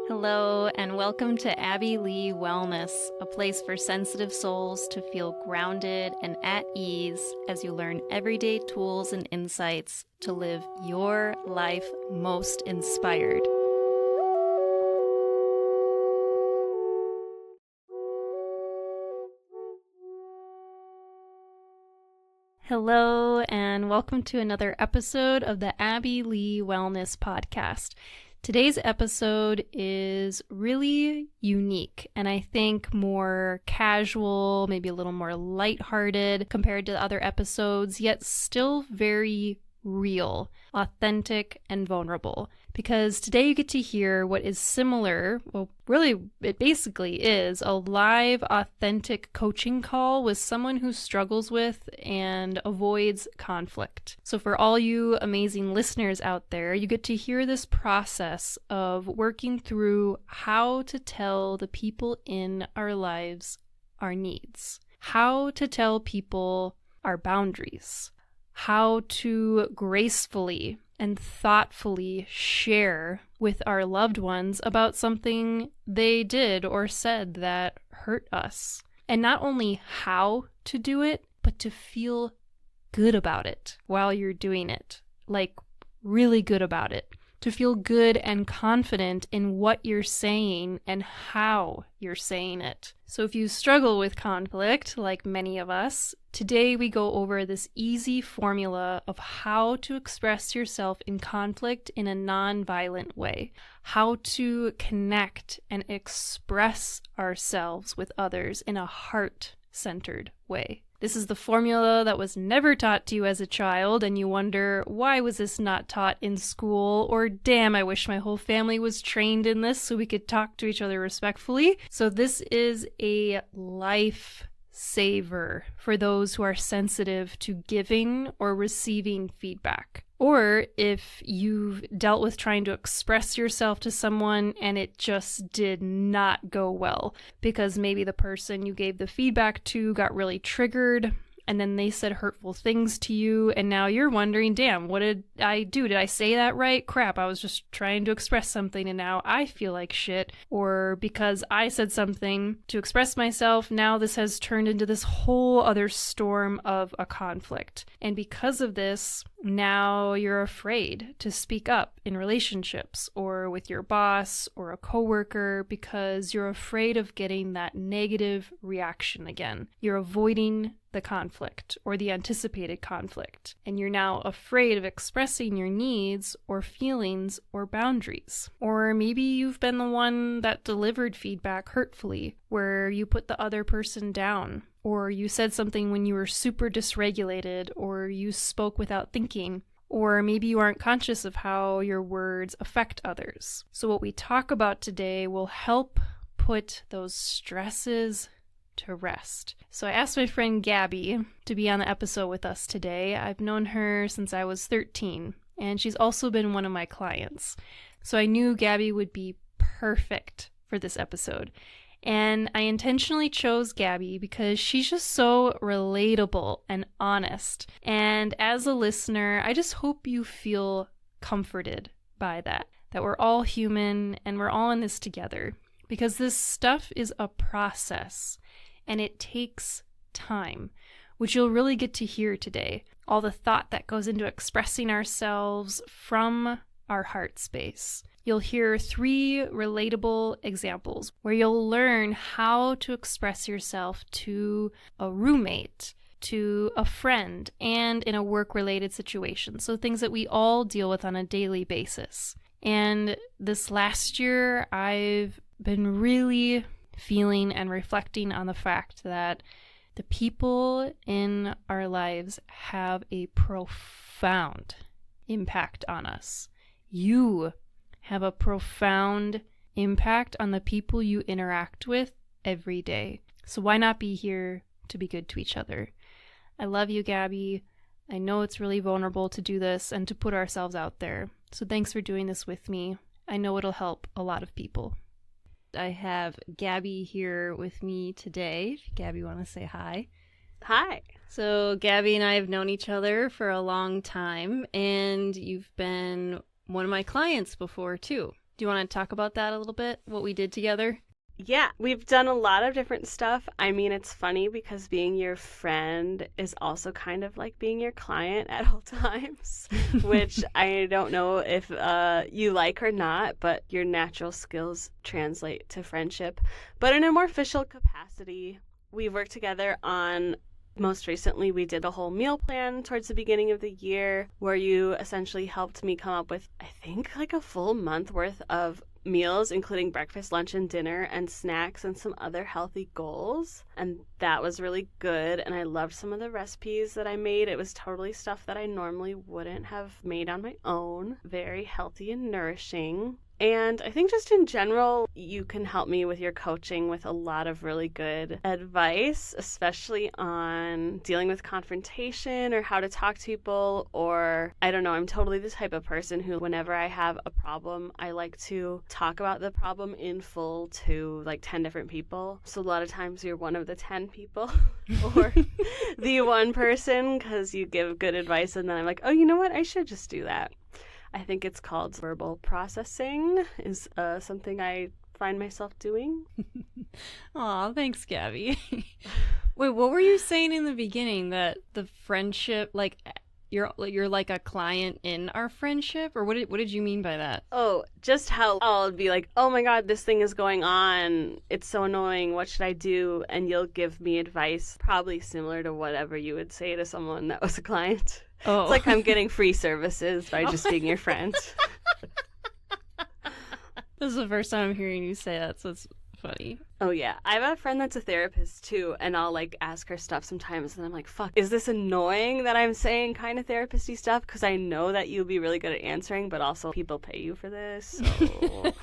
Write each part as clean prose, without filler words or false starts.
Hello, and welcome to Abby Lee Wellness, a place for sensitive souls to feel grounded and at ease as you learn everyday tools and insights to live your life most inspired. Hello, and welcome to another episode of the Abby Lee Wellness Podcast. Today's episode is really unique and I think more casual, maybe a little more lighthearted compared to other episodes, yet still very real, authentic, and vulnerable. Because today you get to hear what is similar, well, really, it basically is a live, authentic coaching call with someone who struggles with and avoids conflict. So for all you amazing listeners out there, you get to hear this process of working through how to tell the people in our lives our needs, how to tell people our boundaries, how to gracefully and thoughtfully share with our loved ones about something they did or said that hurt us. And not only how to do it, but to feel good about it while you're doing it. Like, really good about it. To feel good and confident in what you're saying and how you're saying it. So if you struggle with conflict, like many of us, today we go over this easy formula of how to express yourself in conflict in a non-violent way. How to connect and express ourselves with others in a heart-centered way. This is the formula that was never taught to you as a child, and you wonder, why was this not taught in school? Or, damn, I wish my whole family was trained in this so we could talk to each other respectfully. So this is a life saver for those who are sensitive to giving or receiving feedback. Or if you've dealt with trying to express yourself to someone and it just did not go well because maybe the person you gave the feedback to got really triggered and then they said hurtful things to you and now you're wondering, damn, what did I do? Did I say that right? Crap, I was just trying to express something and now I feel like shit. Or because I said something to express myself, now this has turned into this whole other storm of a conflict. And because of this, now you're afraid to speak up in relationships or with your boss or a coworker because you're afraid of getting that negative reaction again. You're avoiding the conflict or the anticipated conflict, and you're now afraid of expressing your needs or feelings or boundaries. Or maybe you've been the one that delivered feedback hurtfully, where you put the other person down, or you said something when you were super dysregulated, or you spoke without thinking, or maybe you aren't conscious of how your words affect others. So what we talk about today will help put those stresses to rest. So I asked my friend Gabby to be on the episode with us today. I've known her since I was 13, and she's also been one of my clients. So I knew Gabby would be perfect for this episode. And I intentionally chose Gabby because she's just so relatable and honest. And as a listener, I just hope you feel comforted by that we're all human and we're all in this together. Because this stuff is a process and it takes time, which you'll really get to hear today. All the thought that goes into expressing ourselves from our heart space. You'll hear 3 relatable examples where you'll learn how to express yourself to a roommate, to a friend, and in a work-related situation. So things that we all deal with on a daily basis. And this last year, I've been really feeling and reflecting on the fact that the people in our lives have a profound impact on us. You have a profound impact on the people you interact with every day. So why not be here to be good to each other? I love you, Gabby. I know it's really vulnerable to do this and to put ourselves out there. So thanks for doing this with me. I know it'll help a lot of people. I have Gabby here with me today. Gabby, want to say hi? Hi. So Gabby and I have known each other for a long time, and you've been one of my clients before too. Do you want to talk about that a little bit, what we did together? Yeah, we've done a lot of different stuff. I mean, it's funny because being your friend is also kind of like being your client at all times, which I don't know if you like or not, but your natural skills translate to friendship. But in a more official capacity, we've worked together on. Most recently, we did a whole meal plan towards the beginning of the year where you essentially helped me come up with, I think, like a full month worth of meals, including breakfast, lunch, and dinner, and snacks, and some other healthy goals. And that was really good. And I loved some of the recipes that I made. It was totally stuff that I normally wouldn't have made on my own. Very healthy and nourishing. And I think just in general, you can help me with your coaching with a lot of really good advice, especially on dealing with confrontation or how to talk to people. Or, I don't know, I'm totally the type of person who, whenever I have a problem, I like to talk about the problem in full to like 10 different people. So a lot of times you're one of the 10 people or the one person because you give good advice and then I'm like, oh, you know what? I should just do that. I think it's called verbal processing is something I find myself doing. Aw, thanks, Gabby. Wait, what were you saying in the beginning? That the friendship, like you're like a client in our friendship, or what did you mean by that? Oh, just how I'll be like, oh my God, this thing is going on. It's so annoying. What should I do? And you'll give me advice, probably similar to whatever you would say to someone that was a client. Oh. It's like I'm getting free services by just being your friend. This is the first time I'm hearing you say that, so it's funny. Oh, yeah. I have a friend that's a therapist, too, and I'll, like, ask her stuff sometimes, and I'm like, fuck, is this annoying that I'm saying kind of therapist-y stuff? Because I know that you'll be really good at answering, but also people pay you for this, so...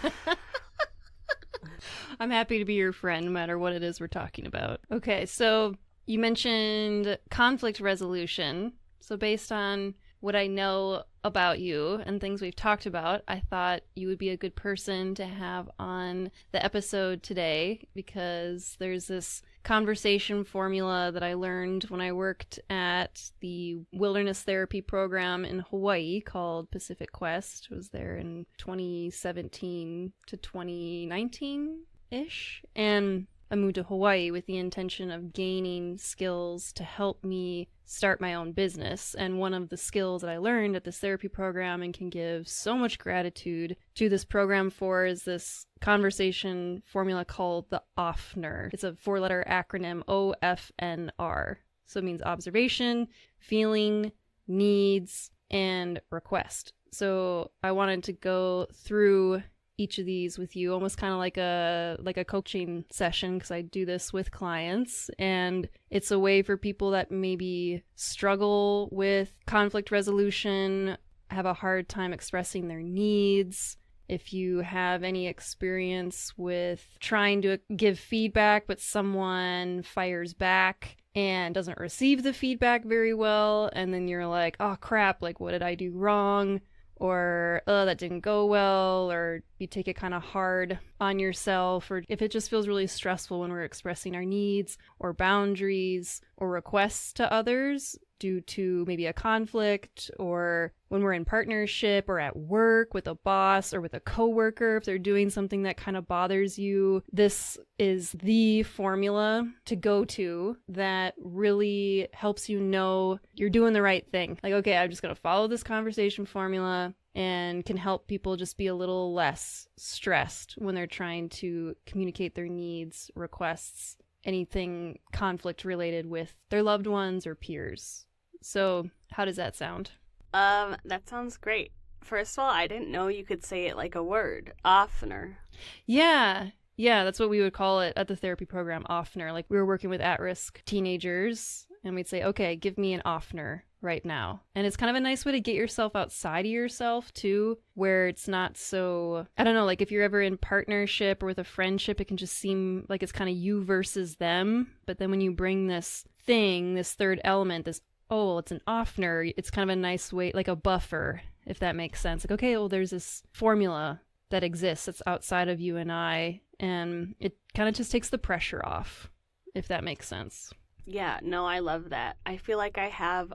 I'm happy to be your friend, no matter what it is we're talking about. Okay, so you mentioned conflict resolution. So based on what I know about you and things we've talked about, I thought you would be a good person to have on the episode today because there's this conversation formula that I learned when I worked at the wilderness therapy program in Hawaii called Pacific Quest. I was there in 2017 to 2019-ish. And I moved to Hawaii with the intention of gaining skills to help me start my own business. And one of the skills that I learned at this therapy program and can give so much gratitude to this program for is this conversation formula called the OFNR. It's a 4-letter acronym, OFNR. So it means observation, feeling, needs, and request. So I wanted to go through each of these with you, almost kind of like a coaching session, because I do this with clients, and it's a way for people that maybe struggle with conflict resolution, have a hard time expressing their needs. If you have any experience with trying to give feedback but someone fires back and doesn't receive the feedback very well, and then you're like, oh crap, like what did I do wrong? Or, oh, that didn't go well, or you take it kind of hard on yourself, or if it just feels really stressful when we're expressing our needs or boundaries or requests to others due to maybe a conflict, or when we're in partnership or at work with a boss or with a coworker, if they're doing something that kind of bothers you, this is the formula to go to that really helps you know you're doing the right thing. Like, okay, I'm just going to follow this conversation formula and can help people just be a little less stressed when they're trying to communicate their needs, requests, anything conflict related with their loved ones or peers. So how does that sound? That sounds great. First of all, I didn't know you could say it like a word. Oftener. Yeah, that's what we would call it at the therapy program, oftener. Like we were working with at-risk teenagers and we'd say, okay, give me an oftener right now. And it's kind of a nice way to get yourself outside of yourself too, where it's not so, I don't know, like if you're ever in partnership or with a friendship, it can just seem like it's kind of you versus them. But then when you bring this thing, this third element, this, oh, well, it's an oftener, it's kind of a nice way, like a buffer, if that makes sense. Like, okay, well, there's this formula that exists that's outside of you and I, and it kind of just takes the pressure off, if that makes sense. Yeah, no, I love that. I feel like I have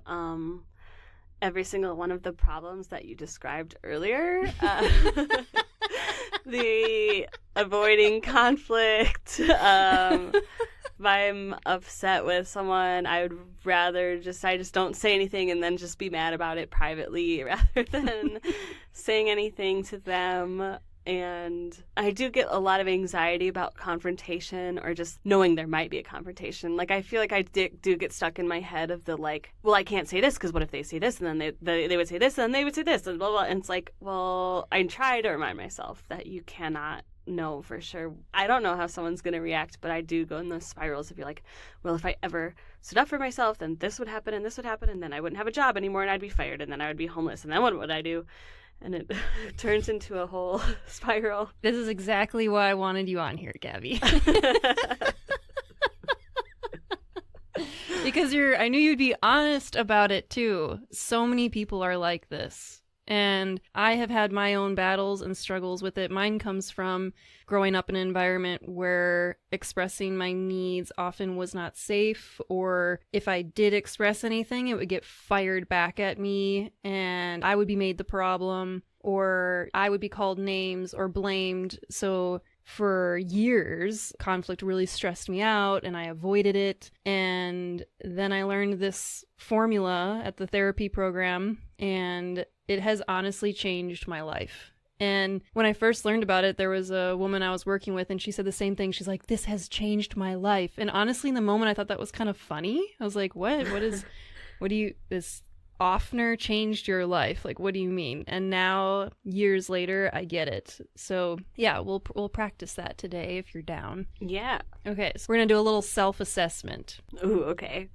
every single one of the problems that you described earlier. the avoiding conflict. If I'm upset with someone, I just don't say anything and then just be mad about it privately rather than saying anything to them. And I do get a lot of anxiety about confrontation or just knowing there might be a confrontation. Like, I feel like I do get stuck in my head of the, like, well, I can't say this because what if they say this and then they would say this and then they would say this and blah, blah. And it's like, well, I try to remind myself that you cannot know for sure. I don't know how someone's going to react, but I do go in those spirals of you're like, well, if I ever stood up for myself, then this would happen and this would happen and then I wouldn't have a job anymore and I'd be fired and then I would be homeless and then what would I do? And it turns into a whole spiral. This is exactly why I wanted you on here, Gabby. Because I knew you'd be honest about it too. So many people are like this. And I have had my own battles and struggles with it. Mine comes from growing up in an environment where expressing my needs often was not safe, or if I did express anything, it would get fired back at me and I would be made the problem, or I would be called names or blamed. So for years, conflict really stressed me out and I avoided it. And then I learned this formula at the therapy program, and it has honestly changed my life. And when I first learned about it, there was a woman I was working with and she said the same thing. She's like, this has changed my life. And honestly, in the moment, I thought that was kind of funny. I was like, this Offner changed your life? Like, what do you mean? And now, years later, I get it. So yeah, we'll practice that today if you're down. Yeah. Okay, so we're gonna do a little self-assessment. Ooh, okay.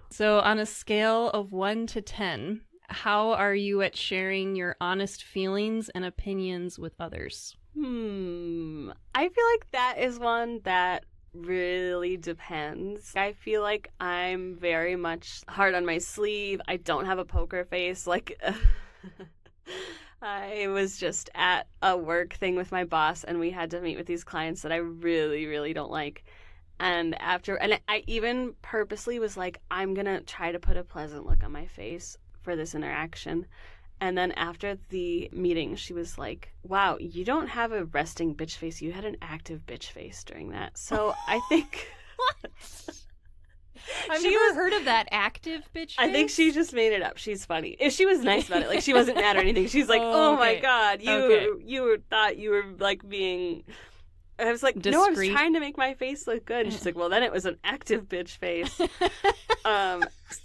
So on a scale of 1 to 10, how are you at sharing your honest feelings and opinions with others? I feel like that is one that really depends. I feel like I'm very much hard on my sleeve. I don't have a poker face. Like, I was just at a work thing with my boss and we had to meet with these clients that I really, really don't like. And I even purposely was like, I'm going to try to put a pleasant look on my face for this interaction. And then after the meeting, she was like, wow, you don't have a resting bitch face. You had an active bitch face during that. So I think... What? I've never heard of that, active bitch face. I think she just made it up. She's funny. If she was nice about it, like she wasn't mad or anything. She's like, oh okay. My God, you thought you were like being... I was like, discreet. No, I was trying to make my face look good. And she's like, well, then it was an active bitch face.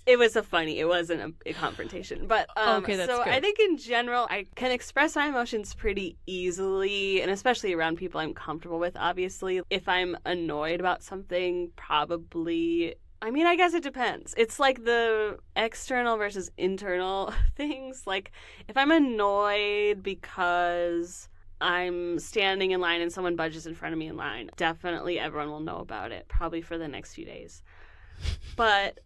It wasn't a confrontation. But okay, that's so good. I think in general, I can express my emotions pretty easily, and especially around people I'm comfortable with, obviously. If I'm annoyed about something, probably... I mean, I guess it depends. It's like the external versus internal things. Like, if I'm annoyed because I'm standing in line and someone budges in front of me in line, definitely everyone will know about it, probably for the next few days. But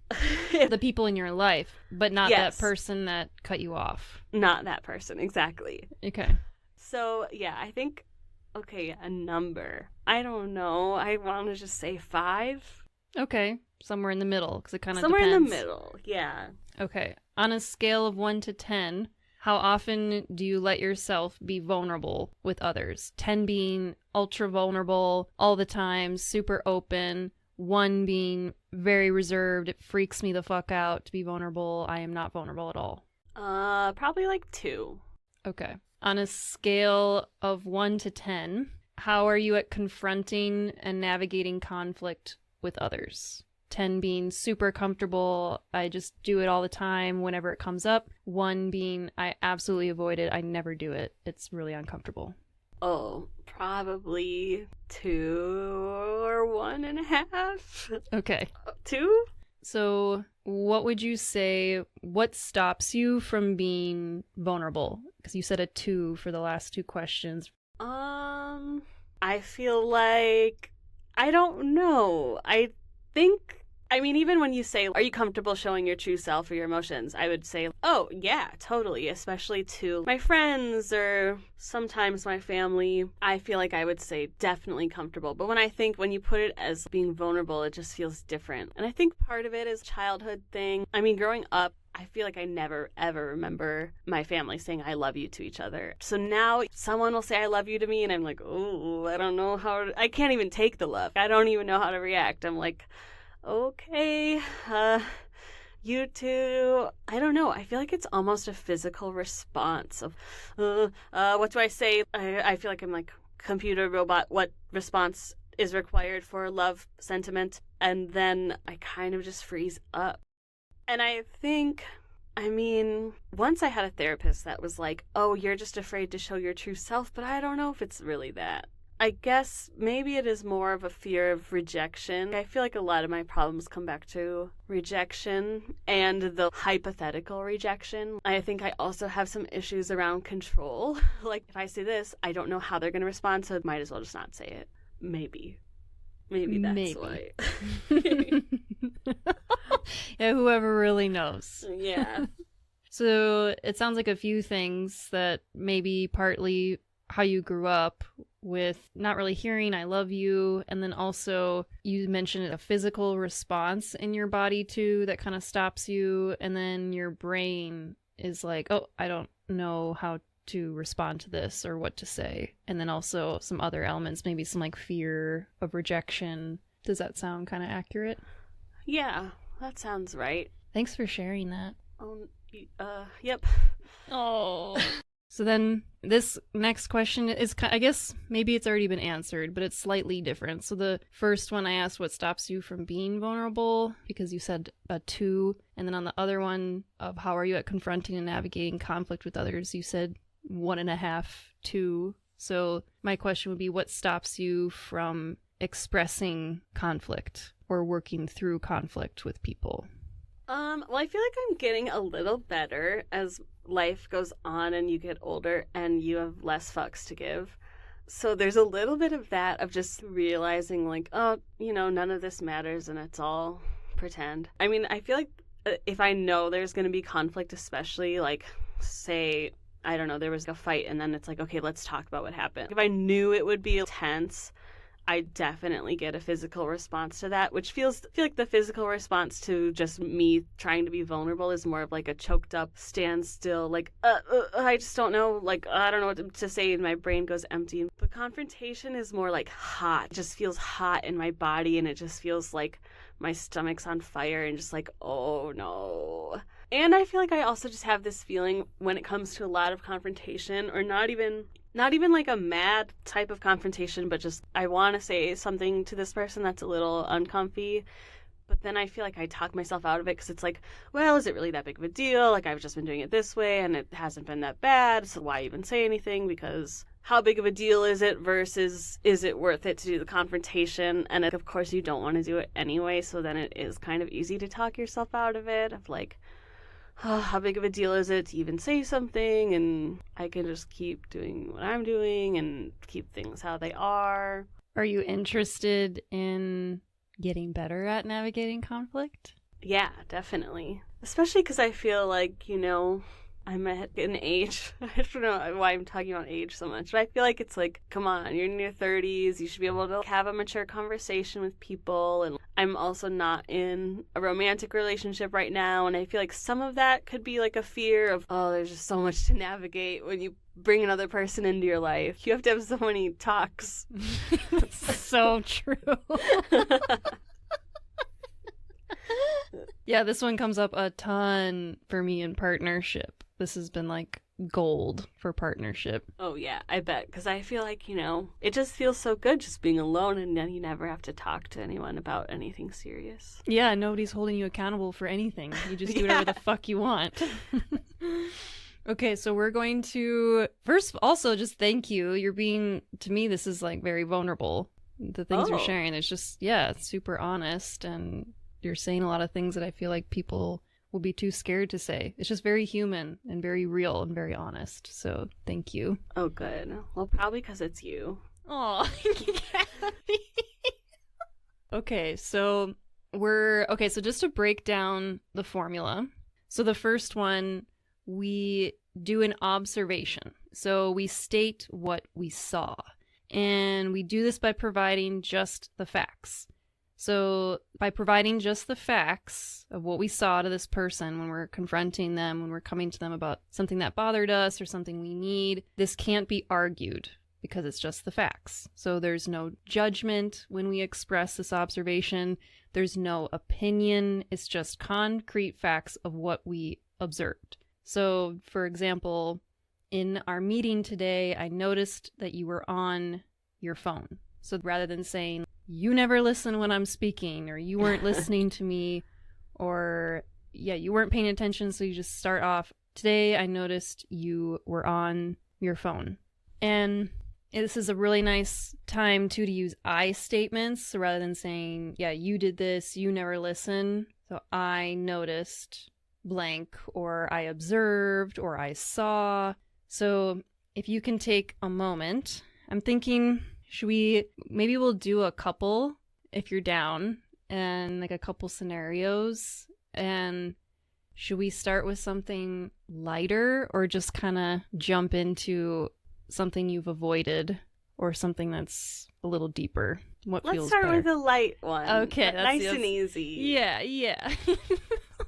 the people in your life, but not that person that cut you off. Not that person, exactly. Okay. So, yeah, I think, a number. I don't know. I want to just say 5. Okay. Somewhere in the middle, because it kind of depends. Somewhere in the middle, yeah. Okay. On a scale of 1 to 10, how often do you let yourself be vulnerable with others? 10 being ultra vulnerable all the time, super open. 1 being very reserved. It freaks me the fuck out to be vulnerable. I am not vulnerable at all. Probably like 2. Okay. On a scale of 1 to 10, how are you at confronting and navigating conflict with others? 10 being super comfortable, I just do it all the time whenever it comes up. 1 being I absolutely avoid it, I never do it. It's really uncomfortable. Oh, probably 2 or 1.5. Okay. 2? So what would you say, what stops you from being vulnerable? Because you said a 2 for the last 2 questions. I feel like, I don't know. Even when you say, are you comfortable showing your true self or your emotions? I would say, oh, yeah, totally. Especially to my friends or sometimes my family. I feel like I would say definitely comfortable. But when you put it as being vulnerable, it just feels different. And I think part of it is a childhood thing. Growing up, I feel like I never, ever remember my family saying I love you to each other. So now someone will say I love you to me, and I'm like, oh, I don't know I can't even take the love. I don't even know how to react. I'm like, okay, you too. I don't know. I feel like it's almost a physical response of, what do I say? I feel like I'm like computer robot. What response is required for love sentiment? And then I kind of just freeze up. And I think, once I had a therapist that was like, oh, you're just afraid to show your true self, but I don't know if it's really that. I guess maybe it is more of a fear of rejection. I feel like a lot of my problems come back to rejection and the hypothetical rejection. I think I also have some issues around control. Like, if I say this, I don't know how they're going to respond, so might as well just not say it. Maybe that's why. Yeah, whoever really knows. Yeah. So it sounds like a few things that maybe partly how you grew up with not really hearing I love you, and then also you mentioned a physical response in your body too that kind of stops you, and then your brain is like, oh, I don't know how to respond to this or what to say. And then also some other elements, maybe some like fear of rejection. Does that sound kind of accurate? Yeah, that sounds right. Thanks for sharing that. Yep. Oh. So then this next question is, I guess maybe it's already been answered, but it's slightly different. So the first one I asked what stops you from being vulnerable, because you said a 2. And then on the other one of how are you at confronting and navigating conflict with others, you said 1.5, 2. So my question would be, what stops you from expressing conflict or working through conflict with people? Well, I feel like I'm getting a little better as life goes on and you get older and you have less fucks to give. So there's a little bit of that, of just realizing like, oh, none of this matters and it's all pretend. I feel like if I know there's going to be conflict, especially like, say, I don't know, there was a fight and then it's like, okay, let's talk about what happened. If I knew it would be tense, I definitely get a physical response to that, which feel like the physical response to just me trying to be vulnerable is more of like a choked up standstill, like, I just don't know, like, I don't know what to say, and my brain goes empty. But confrontation is more like hot. It just feels hot in my body, and it just feels like my stomach's on fire, and just like, oh no. And I feel like I also just have this feeling when it comes to a lot of confrontation, or not even like a mad type of confrontation, but just I want to say something to this person that's a little uncomfy. But then I feel like I talk myself out of it because it's like, well, is it really that big of a deal? Like, I've just been doing it this way and it hasn't been that bad, so why even say anything? Because how big of a deal is it versus is it worth it to do the confrontation? And of course you don't want to do it anyway, so then it is kind of easy to talk yourself out of it, of like, oh, how big of a deal is it to even say something? And I can just keep doing what I'm doing and keep things how they are. Are you interested in getting better at navigating conflict? Yeah, definitely. Especially because I feel like, I'm at an age, I don't know why I'm talking about age so much, but I feel like it's like, come on, you're in your 30s, you should be able to have a mature conversation with people, and I'm also not in a romantic relationship right now, and I feel like some of that could be like a fear of, oh, there's just so much to navigate when you bring another person into your life. You have to have so many talks. So true. Yeah, this one comes up a ton for me in partnership. This has been like gold for partnership. Oh yeah, I bet, because I feel like, it just feels so good just being alone, and then you never have to talk to anyone about anything serious. Yeah, nobody's holding you accountable for anything. You just do whatever the fuck you want. Okay, so we're going to first also just thank you. You're being, to me, this is like very vulnerable. The things you're sharing, it's just, it's super honest, and you're saying a lot of things that I feel like people will be too scared to say. It's just very human and very real and very honest. So thank you. Oh, good. Well, probably because it's you. Oh, Okay, so just to break down the formula. So the first one, we do an observation. So we state what we saw. And we do this by providing just the facts. So by providing just the facts of what we saw to this person when we're confronting them, when we're coming to them about something that bothered us or something we need, this can't be argued because it's just the facts. So there's no judgment when we express this observation. There's no opinion. It's just concrete facts of what we observed. So, for example, in our meeting today, I noticed that you were on your phone. So rather than saying, you never listen when I'm speaking, or you weren't listening to me, or you weren't paying attention, so you just start off, today I noticed you were on your phone. And this is a really nice time, too, to use I statements. So rather than saying, you did this, you never listen. So I noticed blank, or I observed, or I saw. So if you can take a moment, I'm thinking, maybe we'll do a couple if you're down, and like a couple scenarios. And should we start with something lighter, or just kind of jump into something you've avoided, or something that's a little deeper? Let's start with a light one. Okay. Nice and easy. Yeah.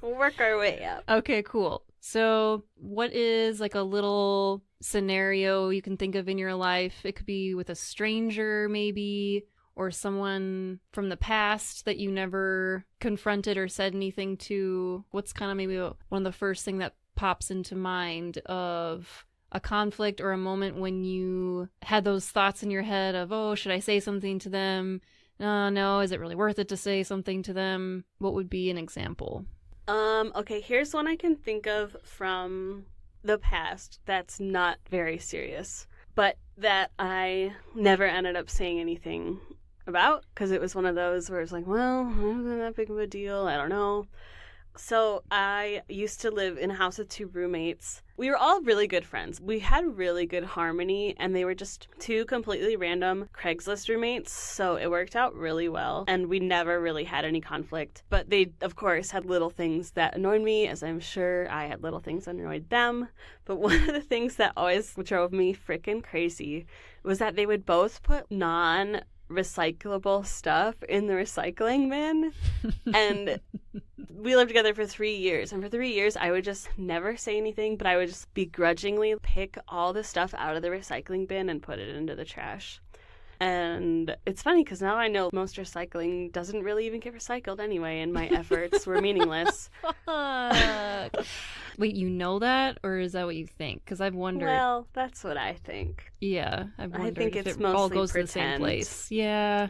We'll work our way up. Okay, cool. So what is like a little scenario you can think of in your life? It could be with a stranger maybe, or someone from the past that you never confronted or said anything to. What's kind of maybe one of the first thing that pops into mind of a conflict or a moment when you had those thoughts in your head of, oh, should I say something to them? No, is it really worth it to say something to them? What would be an example? Okay, here's one I can think of from the past that's not very serious, but that I never ended up saying anything about, because it was one of those where it's like, well, it wasn't that big of a deal, I don't know. So I used to live in a house with two roommates. We were all really good friends. We had really good harmony, and they were just two completely random Craigslist roommates, so it worked out really well, and we never really had any conflict. But they, of course, had little things that annoyed me, as I'm sure I had little things that annoyed them. But one of the things that always drove me freaking crazy was that they would both put non-recyclable stuff in the recycling bin. And we lived together for 3 years, and for 3 years I would just never say anything, but I would just begrudgingly pick all the stuff out of the recycling bin and put it into the trash. And it's funny because now I know most recycling doesn't really even get recycled anyway, and my efforts were meaningless. Wait, you know that, or is that what you think? Because I've wondered. Well, that's what I think. Yeah, I've wondered. I think if it's it mostly all goes pretend. to the same place. Yeah.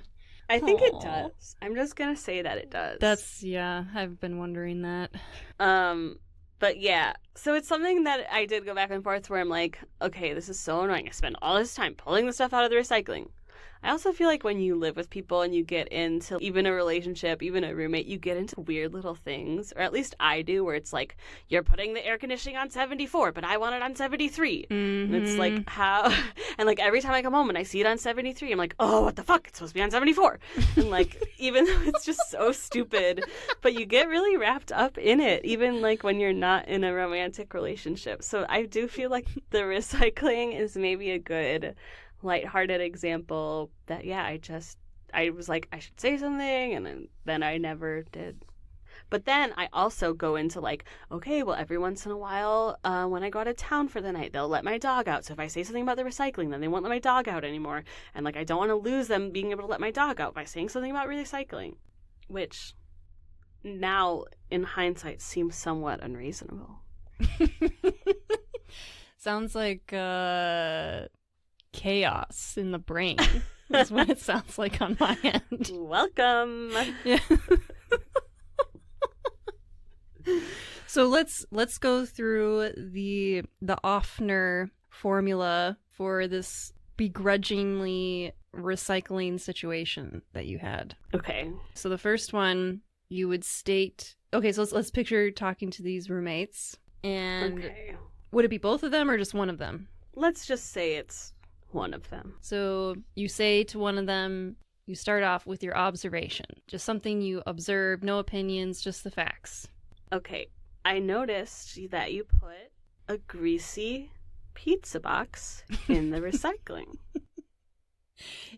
I think it does. I'm just gonna say that it does. I've been wondering that. But yeah, so it's something that I did go back and forth where I'm like, okay, this is so annoying. I spend all this time pulling the stuff out of the recycling. I also feel like when you live with people and you get into even a relationship, even a roommate, you get into weird little things, or at least I do, where it's like, you're putting the air conditioning on 74, but I want it on 73. Mm-hmm. And it's like, how? And like every time I come home and I see it on 73, I'm like, oh, what the fuck? It's supposed to be on 74. And like, even though it's just so stupid, but you get really wrapped up in it, even like when you're not in a romantic relationship. So I do feel like the recycling is maybe a good lighthearted example that, I was like, I should say something, and then I never did. But then I also go into like, okay, well, every once in a while, when I go out of town for the night, they'll let my dog out. So if I say something about the recycling, then they won't let my dog out anymore. And like, I don't want to lose them being able to let my dog out by saying something about recycling, which now in hindsight seems somewhat unreasonable. Sounds like chaos in the brain. That's what it sounds like on my end. Welcome. Yeah. So let's go through the Offner formula for this begrudgingly recycling situation that you had. Okay. So the first one, you would state, okay, so let's picture talking to these roommates, and okay. Would it be both of them or just one of them? Let's just say it's one of them. So you say to one of them, you start off with your observation, just something you observed, no opinions, just the facts. Okay, I noticed that you put a greasy pizza box in the recycling.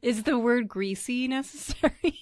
Is the word greasy necessary?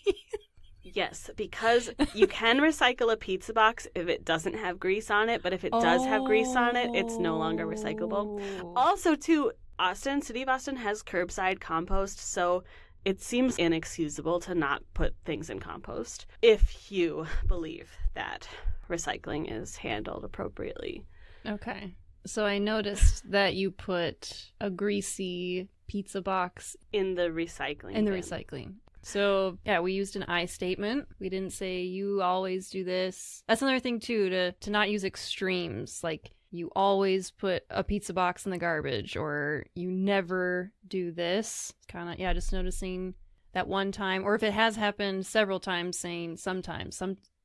Yes, because you can recycle a pizza box if it doesn't have grease on it, but if it does have grease on it, it's no longer recyclable. Also, too, City of Austin has curbside compost, so it seems inexcusable to not put things in compost if you believe that recycling is handled appropriately. Okay. So I noticed that you put a greasy pizza box in the recycling bin. Recycling. So, yeah, we used an I statement. We didn't say, you always do this. That's another thing, too, to not use extremes. Like, you always put a pizza box in the garbage, or you never do this. Kind of, yeah, just noticing that one time. Or if it has happened several times, saying sometimes.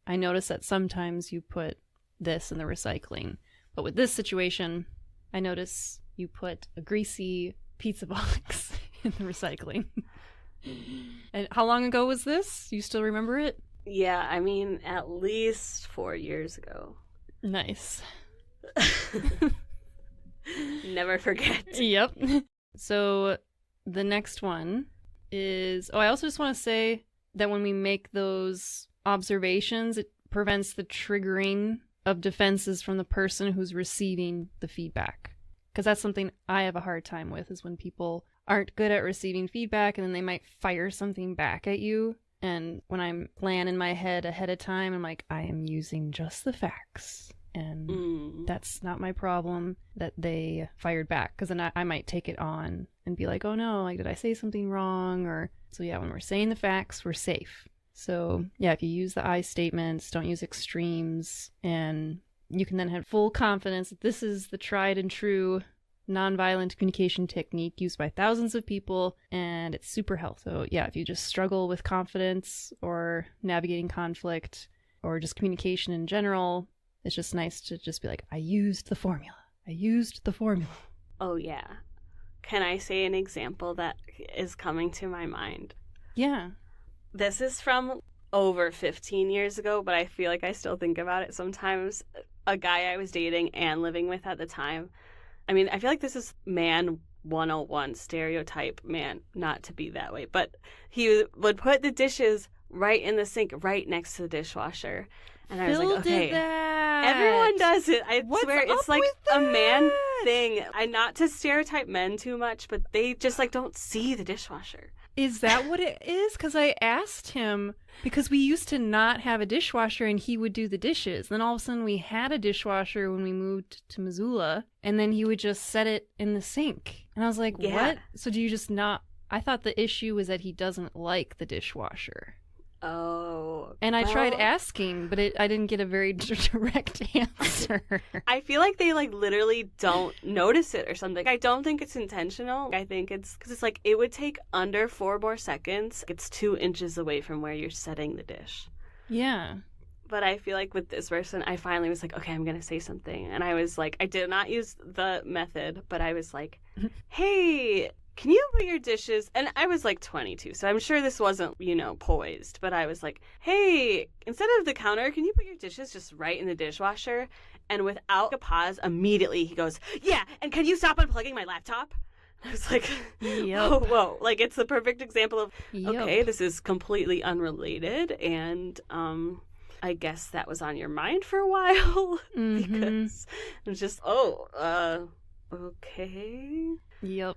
I noticed that sometimes you put this in the recycling. But with this situation, I notice you put a greasy pizza box in the recycling. And how long ago was this? You still remember it? Yeah, I mean, at least 4 years ago. Nice. Never forget. Yep. So the next one is... I also just want to say that when we make those observations, it prevents the triggering of defenses from the person who's receiving the feedback. Because that's something I have a hard time with, is when people aren't good at receiving feedback and then they might fire something back at you. And when I'm planning in my head ahead of time, I'm like, I am using just the facts. And that's not my problem that they fired back. Because then I might take it on and be like, oh no, like, did I say something wrong? Or so yeah, when we're saying the facts, we're safe. So yeah, if you use the I statements, don't use extremes, and you can then have full confidence that this is the tried and true nonviolent communication technique used by thousands of people, and it's super helpful. So yeah, if you just struggle with confidence or navigating conflict or just communication in general, it's just nice to just be like, I used the formula. Oh yeah. Can I say an example that is coming to my mind? Yeah. This is from over 15 years ago, but I feel like I still think about it sometimes. A guy I was dating and living with at the time. I mean, I feel like this is man 101, stereotype man, not to be that way. But he would put the dishes right in the sink, right next to the dishwasher. And I was like, okay, everyone does it. I swear, it's like a man thing. Not to stereotype men too much, but they just like don't see the dishwasher. Is that what it is? Because I asked him, because we used to not have a dishwasher and he would do the dishes. Then all of a sudden we had a dishwasher when we moved to Missoula, and then he would just set it in the sink. And I was like, what? So do you just not... I thought the issue was that he doesn't like the dishwasher. Oh. And I tried asking, but I didn't get a very direct answer. I feel like they like literally don't notice it or something. I don't think it's intentional. I think it's because it's like it would take under 4 more seconds. It's 2 inches away from where you're setting the dish. Yeah. But I feel like with this person, I finally was like, okay, I'm going to say something. And I was like, I did not use the method, but I was like, hey, can you put your dishes? And I was like 22, so I'm sure this wasn't, poised. But I was like, hey, instead of the counter, can you put your dishes just right in the dishwasher? And without a pause, immediately he goes, yeah, and can you stop unplugging my laptop? I was like, whoa. Like, it's the perfect example of, okay, this is completely unrelated. And I guess that was on your mind for a while. Because it was just, okay. Yep.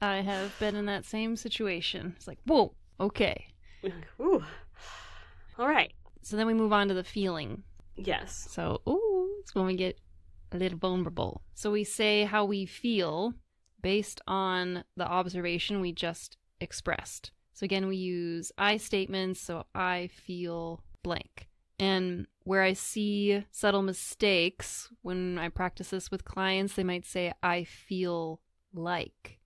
I have been in that same situation. It's like, whoa, okay. Ooh. All right. So then we move on to the feeling. Yes. So, it's when we get a little vulnerable. So we say how we feel based on the observation we just expressed. So again, we use I statements, so I feel blank. And where I see subtle mistakes, when I practice this with clients, they might say, I feel like.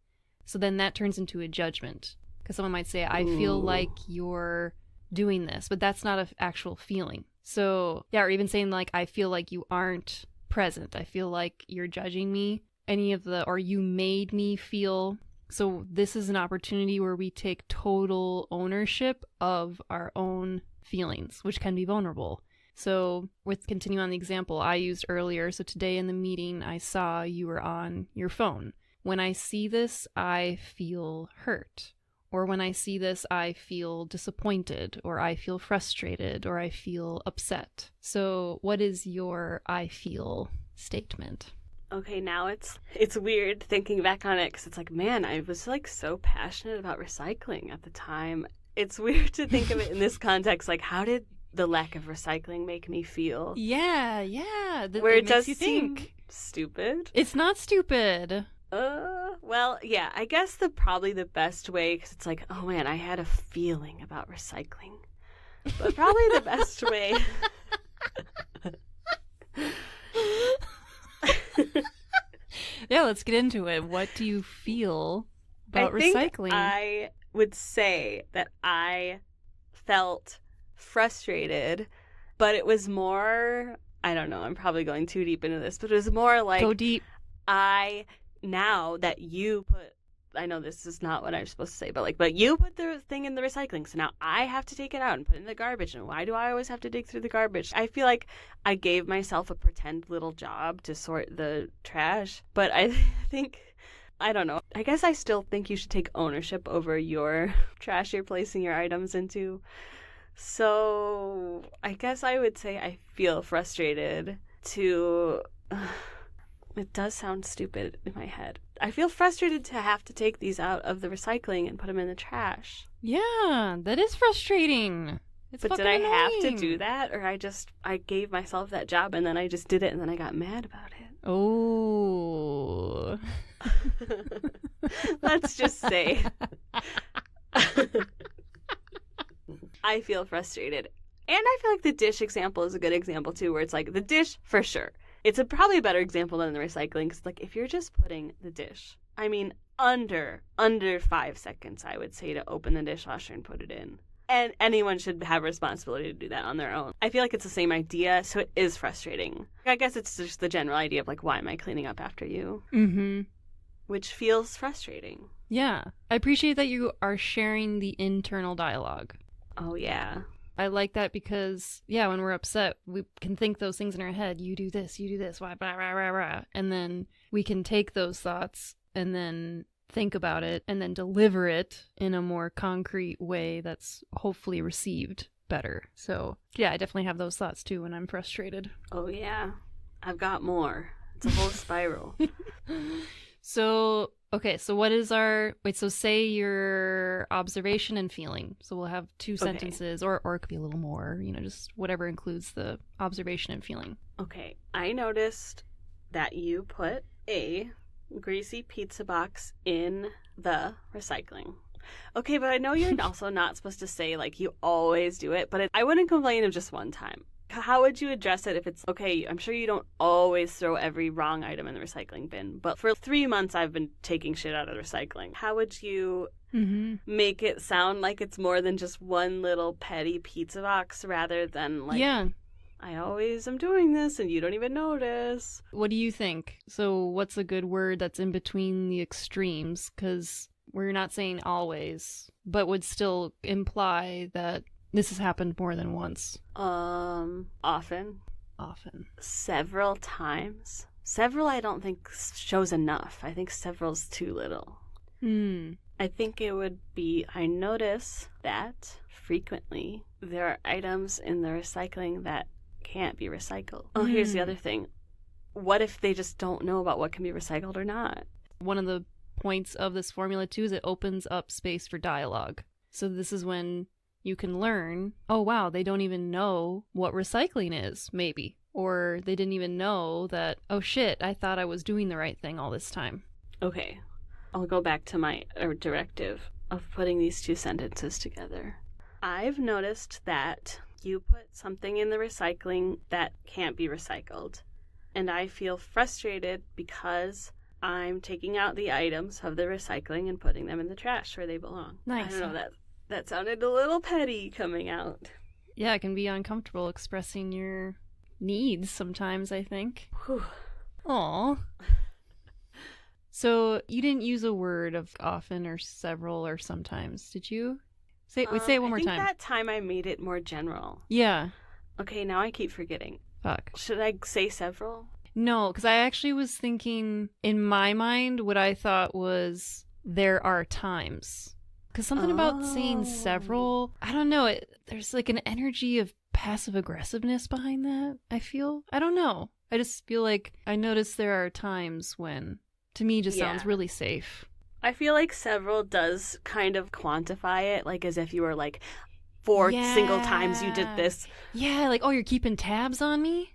So then that turns into a judgment. Because someone might say, I feel like you're doing this, but that's not an actual feeling. So, yeah, or even saying like, I feel like you aren't present. I feel like you're judging me. Or you made me feel. So this is an opportunity where we take total ownership of our own feelings, which can be vulnerable. So with continuing on the example I used earlier, so today in the meeting, I saw you were on your phone. When I see this, I feel hurt. or when I see this, I feel disappointed, or I feel frustrated, or I feel upset. So what is your I feel statement? Okay, now it's weird thinking back on it because it's like, man, I was like so passionate about recycling at the time. It's weird to think of it in this context. Like, how did the lack of recycling make me feel? Yeah. Where it does you seem think stupid. It's not stupid. Well, yeah, I guess probably the best way, because it's like, oh man, I had a feeling about recycling. But probably the best way. Yeah, let's get into it. What do you feel about recycling? I would say that I felt frustrated, but it was more, I don't know, I'm probably going too deep into this, but it was more like, go deep. Now that you put, I know this is not what I'm supposed to say, but you put the thing in the recycling, so now I have to take it out and put it in the garbage, and why do I always have to dig through the garbage? I feel like I gave myself a pretend little job to sort the trash, but I think, I don't know, I guess I still think you should take ownership over your trash you're placing your items into. So I guess I would say I feel frustrated to... It does sound stupid in my head. I feel frustrated to have to take these out of the recycling and put them in the trash. Yeah, that is frustrating. It's but did I annoying. have to do that? Or I gave myself that job and then I just did it and then I got mad about it? Oh. Let's just say I feel frustrated. And I feel like the dish example is a good example too, where it's like the dish for sure. It's probably a better example than the recycling, because like if you're just putting the dish, I mean under 5 seconds, I would say, to open the dishwasher and put it in. And anyone should have a responsibility to do that on their own. I feel like it's the same idea, so it is frustrating. I guess it's just the general idea of like, why am I cleaning up after you? Mm-hmm. Which feels frustrating. Yeah. I appreciate that you are sharing the internal dialogue. Oh, yeah. I like that because, yeah, when we're upset, we can think those things in our head. You do this, why, blah, blah, blah, blah. And then we can take those thoughts and then think about it and then deliver it in a more concrete way that's hopefully received better. So, yeah, I definitely have those thoughts too when I'm frustrated. Oh, yeah. I've got more. It's a whole spiral. So, okay, so what is so say your observation and feeling. So we'll have two sentences, or it could be a little more, just whatever includes the observation and feeling. Okay, I noticed that you put a greasy pizza box in the recycling. Okay, but I know you're also not supposed to say, like, you always do it, but I wouldn't complain of just one time. How would you address it if it's, okay, I'm sure you don't always throw every wrong item in the recycling bin, but for 3 months I've been taking shit out of the recycling. How would you make it sound like it's more than just one little petty pizza box rather than like, yeah, I always am doing this and you don't even notice? What do you think? So what's a good word that's in between the extremes? Because we're not saying always, but would still imply that this has happened more than once. Often. Several times. Several I don't think shows enough. I think several's too little. I think it would be, I notice that frequently there are items in the recycling that can't be recycled. Oh, here's the other thing. What if they just don't know about what can be recycled or not? One of the points of this formula too is it opens up space for dialogue. So this is when you can learn, oh wow, they don't even know what recycling is, maybe. Or they didn't even know that, oh shit, I thought I was doing the right thing all this time. Okay, I'll go back to my directive of putting these two sentences together. I've noticed that you put something in the recycling that can't be recycled. And I feel frustrated because I'm taking out the items of the recycling and putting them in the trash where they belong. Nice. I don't know, that sounded a little petty coming out. Yeah, it can be uncomfortable expressing your needs sometimes, I think. Whew. Aw. So you didn't use a word of often or several or sometimes, did you? Say it one more time. I think that time I made it more general. Yeah. Okay, now I keep forgetting. Fuck. Should I say several? No, because I actually was thinking, in my mind, what I thought was, there are times. Because something about saying several, I don't know, there's like an energy of passive aggressiveness behind that, I feel. I don't know. I just feel like I notice there are times when, to me, just sounds really safe. I feel like several does kind of quantify it, like as if you were like 4 single times you did this. Yeah, like, oh, you're keeping tabs on me?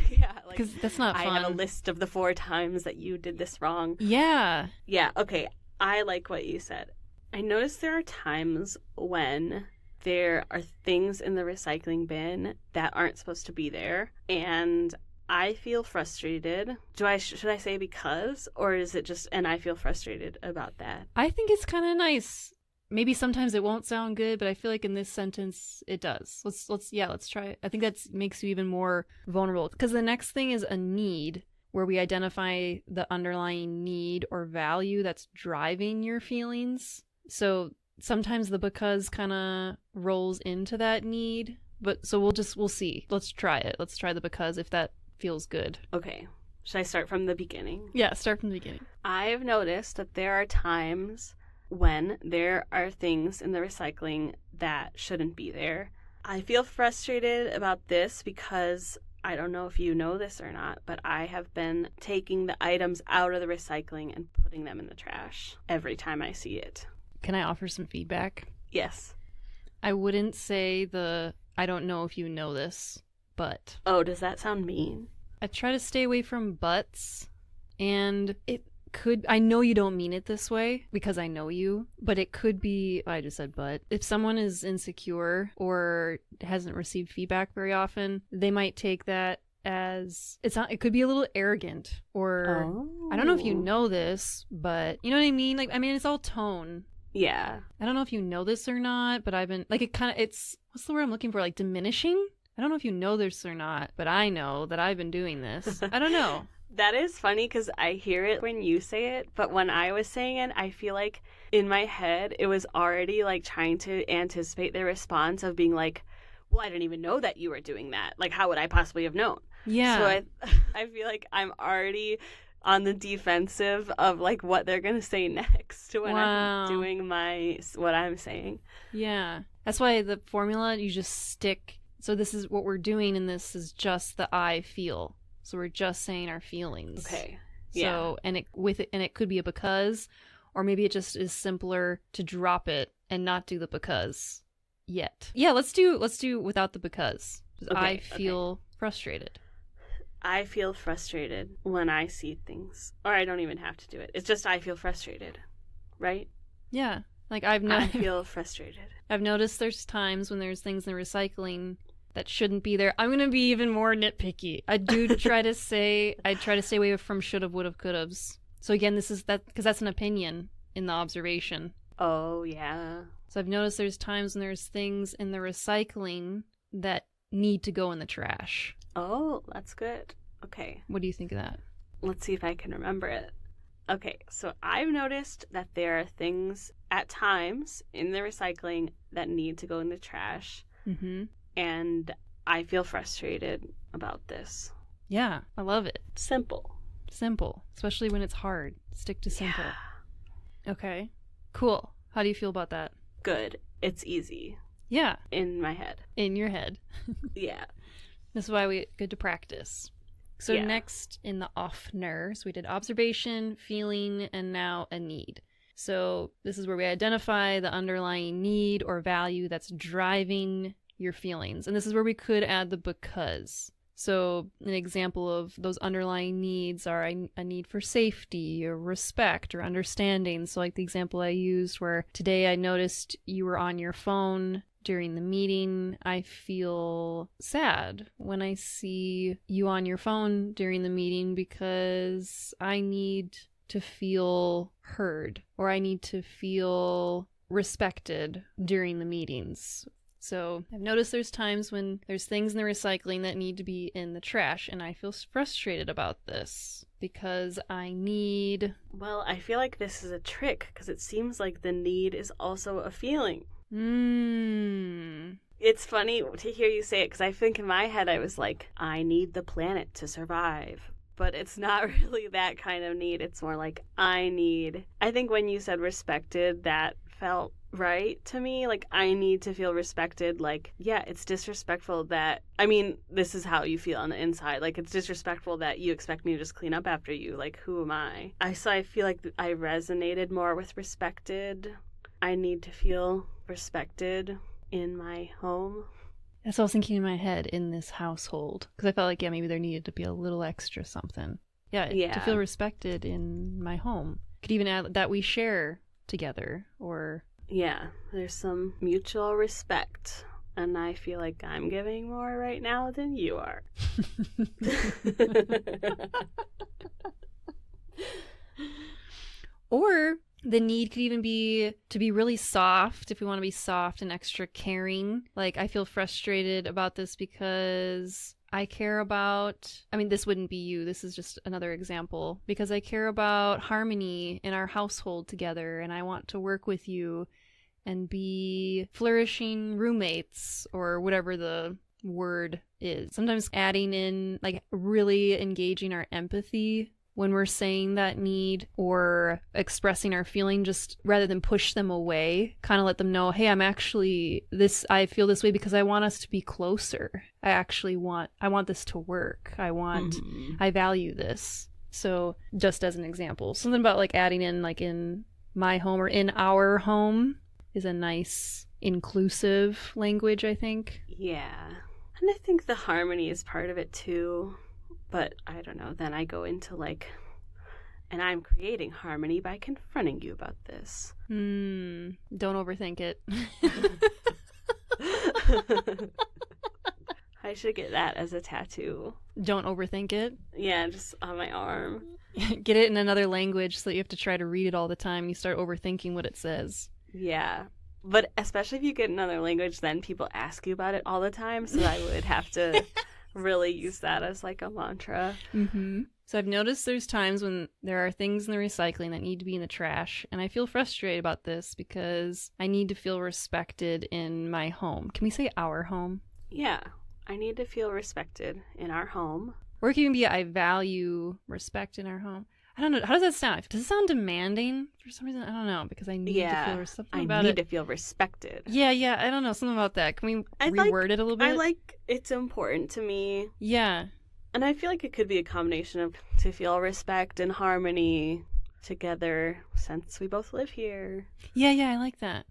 Yeah, like, because that's not fun. I have a list of the 4 times that you did this wrong. Yeah. Yeah, okay. I like what you said. I noticed there are times when there are things in the recycling bin that aren't supposed to be there, and I feel frustrated. Should I say because, or is it just, and I feel frustrated about that? I think it's kind of nice. Maybe sometimes it won't sound good, but I feel like in this sentence it does. Let's try it. I think that makes you even more vulnerable, because the next thing is a need, where we identify the underlying need or value that's driving your feelings. So sometimes the because kind of rolls into that need, but so we'll see. Let's try it. Let's try the because if that feels good. Okay. Should I start from the beginning? Yeah, start from the beginning. I've noticed that there are times when there are things in the recycling that shouldn't be there. I feel frustrated about this because I don't know if you know this or not, but I have been taking the items out of the recycling and putting them in the trash every time I see it. Can I offer some feedback? Yes. I wouldn't say I don't know if you know this, but... Oh, does that sound mean? I try to stay away from buts, and it could... I know you don't mean it this way, because I know you, but it could be... I just said but. If someone is insecure or hasn't received feedback very often, they might take that as... It could be a little arrogant, or... I don't know if you know this, but... You know what I mean? Like, I mean, it's all tone. Yeah. I don't know if you know this or not, but I've been... Like, it's... What's the word I'm looking for? Like, diminishing? I don't know if you know this or not, but I know that I've been doing this. I don't know. That is funny because I hear it when you say it, but when I was saying it, I feel like in my head, it was already like trying to anticipate their response of being like, well, I didn't even know that you were doing that. Like, how would I possibly have known? Yeah. So I feel like I'm already on the defensive of like what they're going to say next when I'm doing what I'm saying. Yeah. That's why the formula, you just stick. So this is what we're doing, and this is just the I feel. So we're just saying our feelings. Okay. Yeah. So, and it could be a because, or maybe it just is simpler to drop it and not do the because yet. Yeah, let's do without the because. Okay, I feel frustrated. I feel frustrated when I see things, or I don't even have to do it. It's just I feel frustrated, right? Yeah. Like I feel frustrated. I've noticed there's times when there's things in recycling that shouldn't be there. I'm going to be even more nitpicky. I try to stay away from should've, would've, could've's. So again, because that's an opinion in the observation. Oh, yeah. So I've noticed there's times when there's things in the recycling that need to go in the trash. Oh, that's good. Okay. What do you think of that? Let's see if I can remember it. Okay, so I've noticed that there are things at times in the recycling that need to go in the trash. Mm-hmm. And I feel frustrated about this. Yeah, I love it. Simple. Especially when it's hard. Stick to simple. Yeah. Okay, cool. How do you feel about that? Good. It's easy. Yeah. In my head. In your head. Yeah. This is why good to practice. So next in the offner, so we did observation, feeling, and now a need. So this is where we identify the underlying need or value that's driving your feelings. And this is where we could add the because. So an example of those underlying needs are a need for safety or respect or understanding. So like the example I used where today I noticed you were on your phone during the meeting. I feel sad when I see you on your phone during the meeting because I need to feel heard or I need to feel respected during the meetings. So I've noticed there's times when there's things in the recycling that need to be in the trash, and I feel frustrated about this because I need... Well, I feel like this is a trick because it seems like the need is also a feeling. It's funny to hear you say it because I think in my head I was like, I need the planet to survive. But it's not really that kind of need. It's more like I think when you said respected, that felt right to me. Like, I need to feel respected. Like, yeah, it's disrespectful that, I mean, this is how you feel on the inside. Like, it's disrespectful that you expect me to just clean up after you. Like, who am I? So I feel like I resonated more with respected. I need to feel respected in my home. That's what I was thinking in my head, in this household. Because I felt like, yeah, maybe there needed to be a little extra something. Yeah, to feel respected in my home. Could even add that we share together, or... Yeah, there's some mutual respect. And I feel like I'm giving more right now than you are. Or the need could even be to be really soft, if we want to be soft and extra caring. Like, I feel frustrated about this because I care about, I mean, this wouldn't be you, this is just another example, because I care about harmony in our household together, and I want to work with you and be flourishing roommates, or whatever the word is. Sometimes adding in, like, really engaging our empathy when we're saying that need or expressing our feeling, just rather than push them away, kind of let them know, hey, I feel this way because I want us to be closer. I want this to work. I value this. So just as an example, something about like adding in, like, in my home or in our home is a nice inclusive language, I think. Yeah. And I think the harmony is part of it too. But I don't know, then I go into like, and I'm creating harmony by confronting you about this. Don't overthink it. I should get that as a tattoo. Don't overthink it? Yeah, just on my arm. Get it in another language so that you have to try to read it all the time. You start overthinking what it says. Yeah. But especially if you get another language, then people ask you about it all the time. So I would have to really use that as like a mantra. Mm-hmm. So I've noticed there's times when there are things in the recycling that need to be in the trash, and I feel frustrated about this because I need to feel respected in my home. Can we say our home? Yeah, I need to feel respected in our home. Or it can even be I value respect in our home. I don't know. How does that sound? Does it sound demanding for some reason? I don't know, because I need to feel something about it. I need to feel respected. Yeah. I don't know. Something about that. Can we reword it a little bit? It's important to me. Yeah. And I feel like it could be a combination of to feel respect and harmony together since we both live here. Yeah, I like that.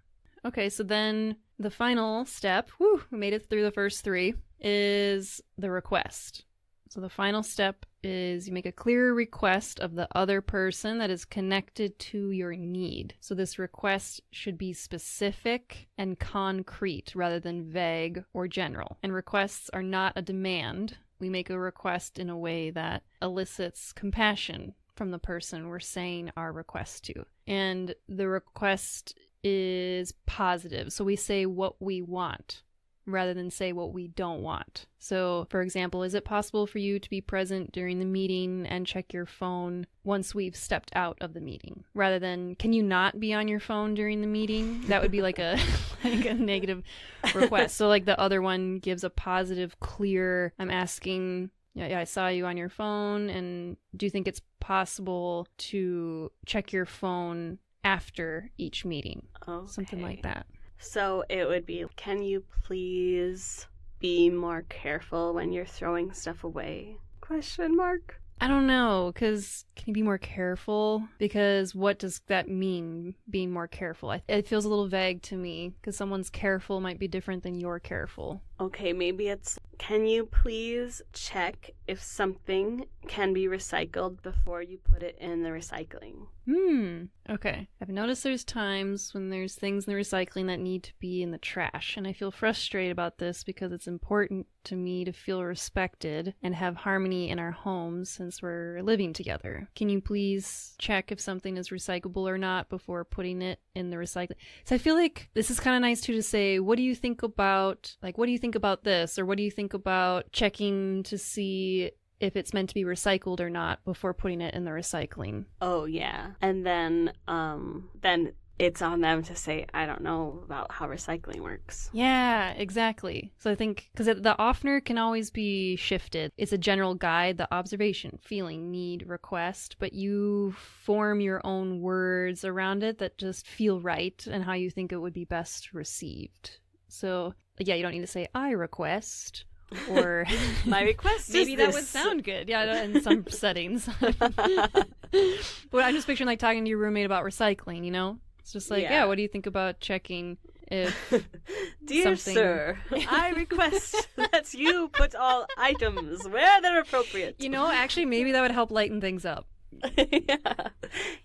Okay, so then the final step, we made it through the first three, is the request. So the final step is you make a clear request of the other person that is connected to your need. So this request should be specific and concrete rather than vague or general. And requests are not a demand. We make a request in a way that elicits compassion from the person we're saying our request to. And the request is positive. So we say what we want rather than say what we don't want. So, for example, is it possible for you to be present during the meeting and check your phone once we've stepped out of the meeting? Rather than, can you not be on your phone during the meeting? That would be like a negative request. So like the other one gives a positive, clear, I'm asking, I saw you on your phone, and do you think it's possible to check your phone after each meeting? Okay. Something like that. So it would be, can you please be more careful when you're throwing stuff away? Question mark. I don't know, because can you be more careful? Because what does that mean, being more careful? It feels a little vague to me, because someone's careful might be different than you're careful. Okay, maybe it's, can you please check if something can be recycled before you put it in the recycling? Okay. I've noticed there's times when there's things in the recycling that need to be in the trash, and I feel frustrated about this because it's important to me to feel respected and have harmony in our homes since we're living together. Can you please check if something is recyclable or not before putting it in the recycling? So I feel like this is kind of nice too, to say, what do you think about this? Or what do you think about checking to see if it's meant to be recycled or not before putting it in the recycling? Oh, yeah. And then it's on them to say, I don't know about how recycling works. Yeah, exactly. So I think, because the oftener can always be shifted. It's a general guide, the observation, feeling, need, request, but you form your own words around it that just feel right and how you think it would be best received. So, yeah, you don't need to say, I request, or my request maybe is that this. would sound good, yeah, in some settings. But I'm just picturing like talking to your roommate about recycling, you know? It's just like, yeah, what do you think about checking if Dear something... sir, I request that you put all items where they're appropriate. You know, actually, maybe that would help lighten things up. Yeah.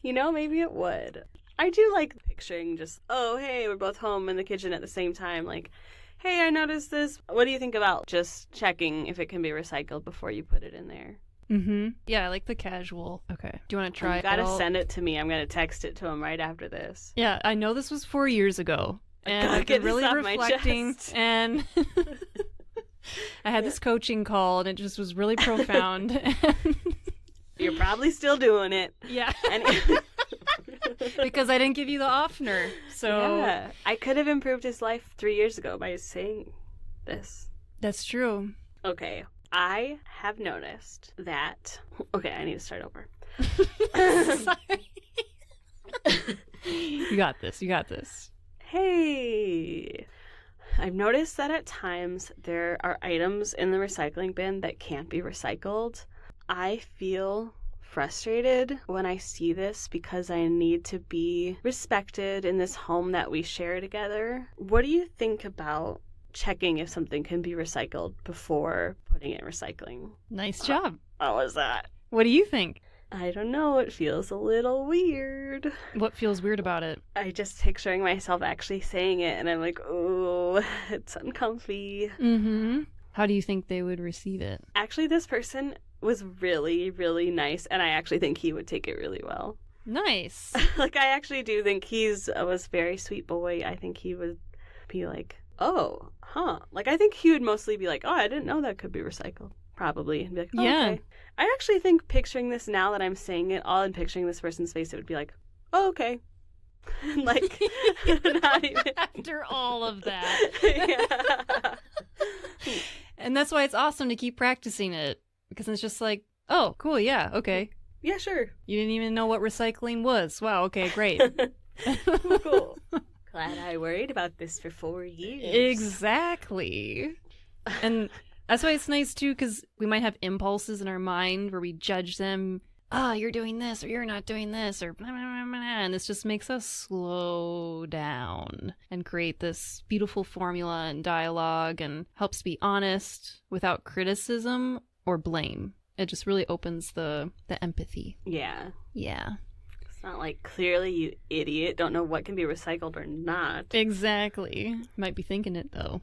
You know, maybe it would. I do like picturing just, oh, hey, we're both home in the kitchen at the same time. Like, hey, I noticed this. What do you think about just checking if it can be recycled before you put it in there? Mm-hmm. Yeah, I like the casual. Okay. Do you want to try You gotta it? send it to me. I'm gonna text it to him right after this. Yeah, I know this was 4 years ago. And gotta I've get been this really off my reflecting. chest. And I had this coaching call, and it just was really profound. You're probably still doing it. Yeah. And Because I didn't give you the offner. So yeah, I could have improved his life 3 years ago by saying this. that's true. Okay, I have noticed that... Okay, I need to start over. Sorry. You got this. You got this. Hey! I've noticed that at times there are items in the recycling bin that can't be recycled. I feel frustrated when I see this because I need to be respected in this home that we share together. What do you think about checking if something can be recycled before putting it in recycling? Nice job. How was that? What do you think? I don't know. It feels a little weird. What feels weird about it? I just picturing myself actually saying it, and I'm like, oh, it's uncomfy. Mm-hmm. How do you think they would receive it? Actually, this person was really, really nice, and I actually think he would take it really well. Nice. Like, I actually do think was a very sweet boy. I think he would be like, oh, huh. Like, I think he would mostly be like, oh, I didn't know that could be recycled. Probably. And be like, oh, Yeah. okay. I actually think picturing this now that I'm saying it all and picturing this person's face, it would be like, oh, okay. Like, not even... After all of that. Yeah. And that's why it's awesome to keep practicing it. Because it's just like, oh, cool, yeah, okay. Yeah, sure. You didn't even know what recycling was. Wow, okay, great. Cool. Glad I worried about this for 4 years. Exactly. And that's why it's nice, too, because we might have impulses in our mind where we judge them. Oh, you're doing this, or you're not doing this, or blah, blah, blah, blah. And this just makes us slow down and create this beautiful formula and dialogue and helps be honest without criticism or blame. It just really opens the empathy. Yeah. Yeah. It's not like, clearly, you idiot, don't know what can be recycled or not. Exactly. Might be thinking it, though.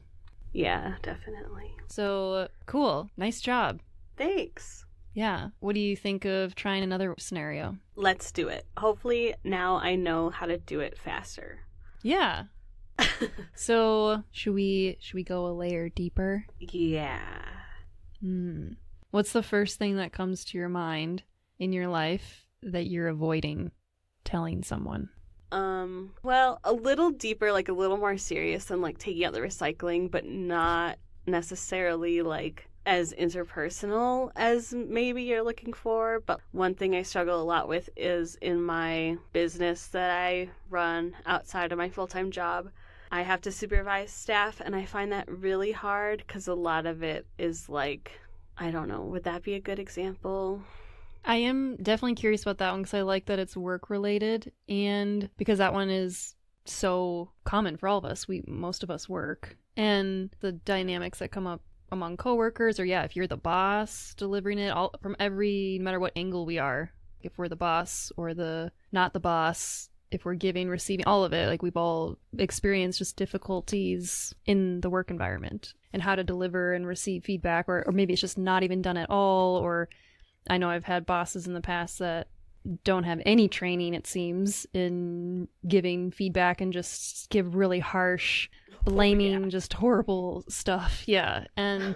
Yeah, definitely. So, cool. Nice job. Thanks. Yeah. What do you think of trying another scenario? Let's do it. Hopefully, now I know how to do it faster. Yeah. So, should we go a layer deeper? Yeah. What's the first thing that comes to your mind in your life that you're avoiding telling someone? Well, a little deeper, like a little more serious than like taking out the recycling, but not necessarily like as interpersonal as maybe you're looking for. But one thing I struggle a lot with is in my business that I run outside of my full-time job. I have to supervise staff, and I find that really hard because a lot of it is like, I don't know, would that be a good example? I am definitely curious about that one because I like that it's work related, and because that one is so common for all of us. Most of us work, and the dynamics that come up among coworkers, or if you're the boss delivering it all from no matter what angle we are, if we're the boss or the not the boss, if we're giving, receiving, all of it, like we've all experienced just difficulties in the work environment and how to deliver and receive feedback, or maybe it's just not even done at all, or I know I've had bosses in the past that don't have any training, it seems, in giving feedback and just give really harsh, blaming, just horrible stuff. Yeah. And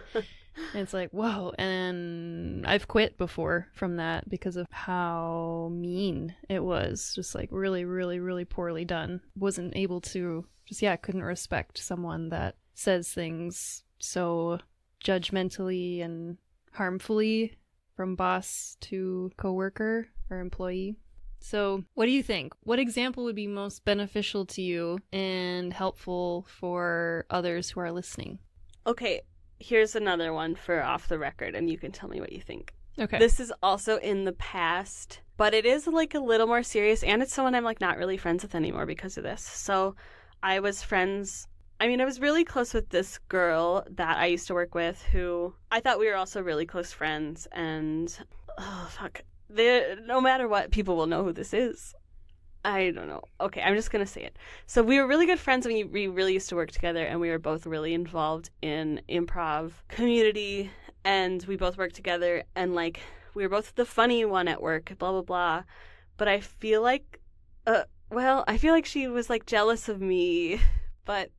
And it's like, whoa. And I've quit before from that because of how mean it was. Just like really, really, really poorly done. Wasn't able to couldn't respect someone that says things so judgmentally and harmfully from boss to coworker or employee. So what do you think? What example would be most beneficial to you and helpful for others who are listening? Okay, here's another one for off the record, and you can tell me what you think. Okay. This is also in the past, but it is like a little more serious, and it's someone I'm like not really friends with anymore because of this. So I was really close with this girl that I used to work with who I thought we were also really close friends, and oh fuck. No matter what, people will know who this is. I don't know. Okay, I'm just going to say it. So we were really good friends when we really used to work together, and we were both really involved in improv community, and we both worked together, and like we were both the funny one at work, blah, blah, blah. But I feel like, she was like jealous of me, but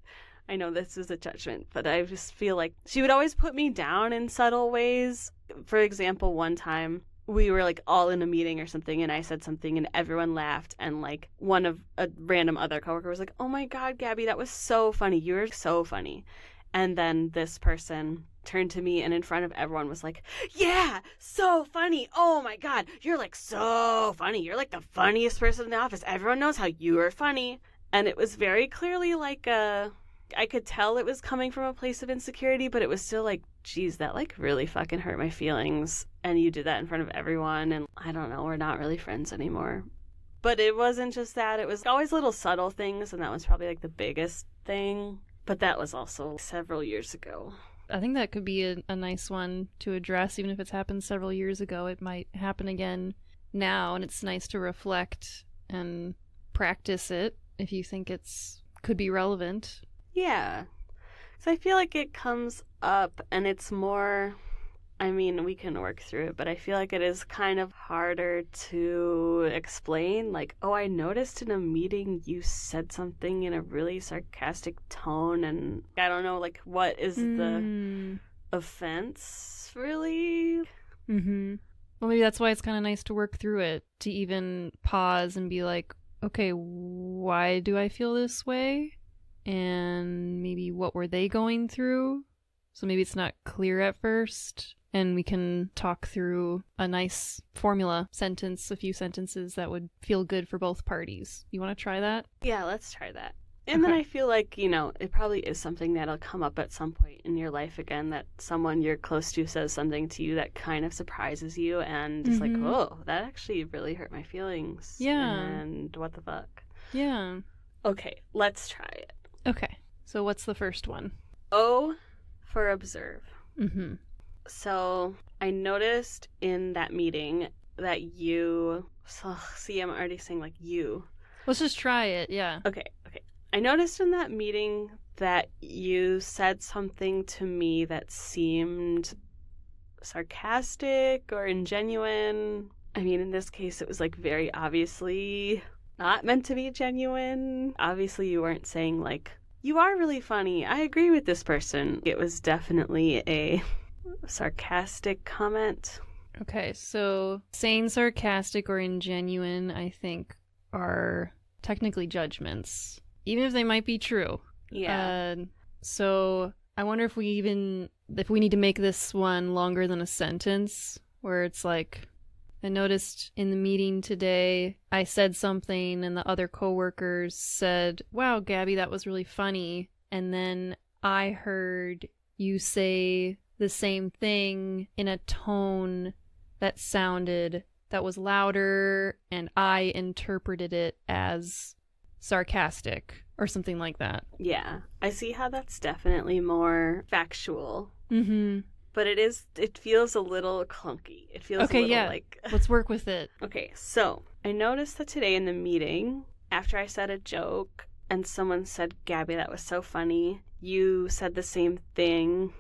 I know this is a judgment, but I just feel like she would always put me down in subtle ways. For example, one time, we were like all in a meeting or something, and I said something and everyone laughed, and like a random other coworker was like, "Oh my God, Gabby, that was so funny. You were so funny." And then this person turned to me and in front of everyone was like, "Yeah, so funny. Oh my God, you're like so funny. You're like the funniest person in the office. Everyone knows how you are funny." And it was very clearly like I could tell it was coming from a place of insecurity, but it was still like, geez, that like really fucking hurt my feelings. And you did that in front of everyone. And I don't know, we're not really friends anymore. But it wasn't just that. It was always little subtle things. And that was probably like the biggest thing. But that was also several years ago. I think that could be a nice one to address. Even if it's happened several years ago, it might happen again now. And it's nice to reflect and practice it if you think could be relevant. Yeah, so I feel like it comes up and it's more, we can work through it, but I feel like it is kind of harder to explain. Like, oh, I noticed in a meeting you said something in a really sarcastic tone, and I don't know, like, what is the offense, really? Mm-hmm. Well, maybe that's why it's kind of nice to work through it, to even pause and be like, okay, why do I feel this way? And maybe what were they going through? So maybe it's not clear at first, and we can talk through a nice formula sentence, a few sentences that would feel good for both parties. You want to try that? Yeah, let's try that. And then I feel like, it probably is something that'll come up at some point in your life again, that someone you're close to says something to you that kind of surprises you, and it's like, oh, that actually really hurt my feelings. Yeah. And what the fuck? Yeah. Okay, let's try it. Okay, so what's the first one? O for observe. Mm-hmm. So I noticed in that meeting that I'm already saying like you. Let's just try it, yeah. Okay. I noticed in that meeting that you said something to me that seemed sarcastic or ingenuine. In this case, it was like very obviously not meant to be genuine. Obviously, you weren't saying like, you are really funny, I agree with this person. It was definitely a sarcastic comment. Okay, so saying sarcastic or ingenuine, I think, are technically judgments, even if they might be true. Yeah. So I wonder if we need to make this one longer than a sentence, where it's like, I noticed in the meeting today, I said something and the other coworkers said, "Wow, Gabby, that was really funny." And then I heard you say the same thing in a tone that was louder, and I interpreted it as sarcastic or something like that. Yeah. I see how that's definitely more factual. Mm-hmm. But it feels a little clunky. It feels a little like... Let's work with it. Okay, so I noticed that today in the meeting, after I said a joke and someone said, "Gabby, that was so funny," you said the same thing,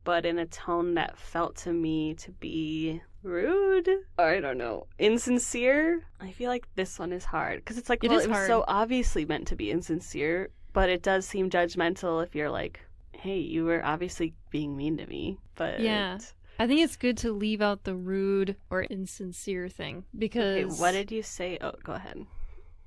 but in a tone that felt to me to be rude, or I don't know, insincere. I feel like this one is hard, because it's like, it was so obviously meant to be insincere, but it does seem judgmental if you're like, hey, you were obviously being mean to me, but... Yeah. I think it's good to leave out the rude or insincere thing because... Okay, what did you say? Oh, go ahead.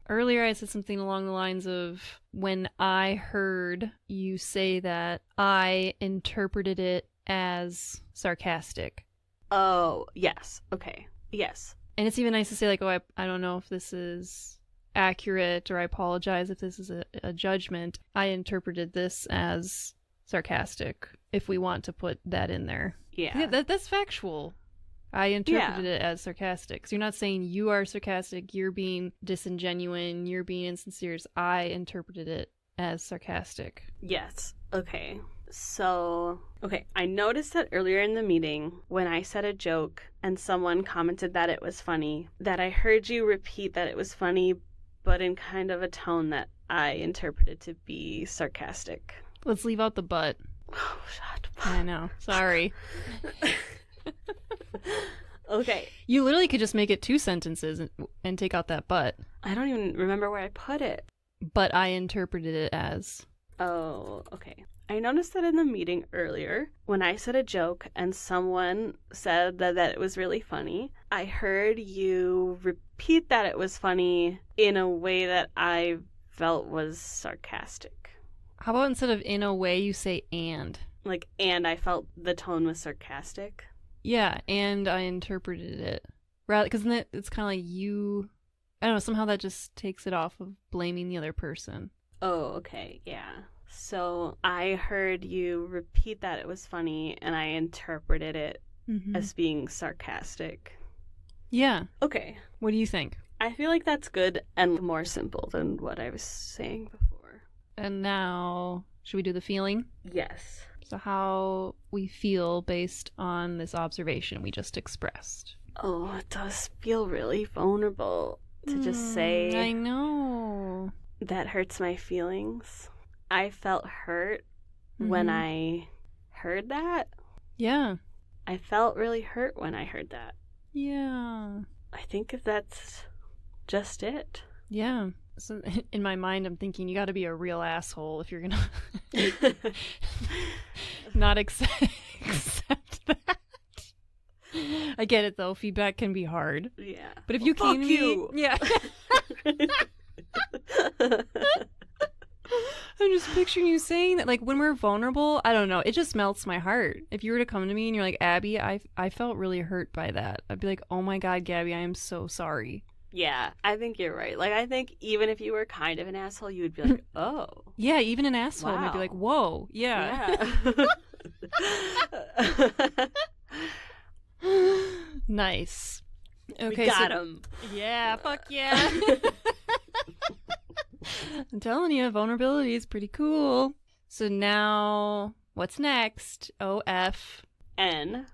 Earlier I said something along the lines of, when I heard you say that, I interpreted it as sarcastic. Oh, yes. Okay. Yes. And it's even nice to say, like, oh, I don't know if this is accurate, or I apologize if this is a judgment. I interpreted this as sarcastic, if we want to put that in there. Yeah. That's factual. I interpreted it as sarcastic. Because you're not saying you are sarcastic, you're being disingenuine, you're being insincere. I interpreted it as sarcastic. Yes. Okay. So, okay, I noticed that earlier in the meeting, when I said a joke and someone commented that it was funny, that I heard you repeat that it was funny, but in kind of a tone that I interpreted to be sarcastic. Let's leave out the but. Oh, shut up. I know. Sorry. Okay. You literally could just make it 2 sentences and take out that but. I don't even remember where I put it. But I interpreted it as. Oh, okay. I noticed that in the meeting earlier, when I said a joke and someone said that it was really funny, I heard you repeat that it was funny in a way that I felt was sarcastic. How about instead of in a way, you say and? Like, and I felt the tone was sarcastic. Yeah, and I interpreted it. Rather, because then it's kind of like you, I don't know, somehow that just takes it off of blaming the other person. Oh, okay, yeah. So I heard you repeat that it was funny, and I interpreted it as being sarcastic. Yeah. Okay. What do you think? I feel like that's good and more simple than what I was saying before. And now, should we do the feeling? Yes. So how we feel based on this observation we just expressed. Oh, it does feel really vulnerable to just say... I know. That hurts my feelings. I felt hurt when I heard that. Yeah. I felt really hurt when I heard that. Yeah. I think that's just it. Yeah. So in my mind, I'm thinking you got to be a real asshole if you're going to not accept that. I get it, though. Feedback can be hard. Yeah. But if you came to me... Yeah. I'm just picturing you saying that, like, when we're vulnerable, I don't know, it just melts my heart. If you were to come to me and you're like, Abby, I felt really hurt by that, I'd be like, oh my God, Gabby, I am so sorry. Yeah, I think you're right. Like, I think even if you were kind of an asshole, you would be like, oh. Yeah, even an asshole wow. might be like, whoa, yeah. Nice. Okay, we got him. Yeah, fuck yeah. I'm telling you, vulnerability is pretty cool. So now, what's next? OF. N.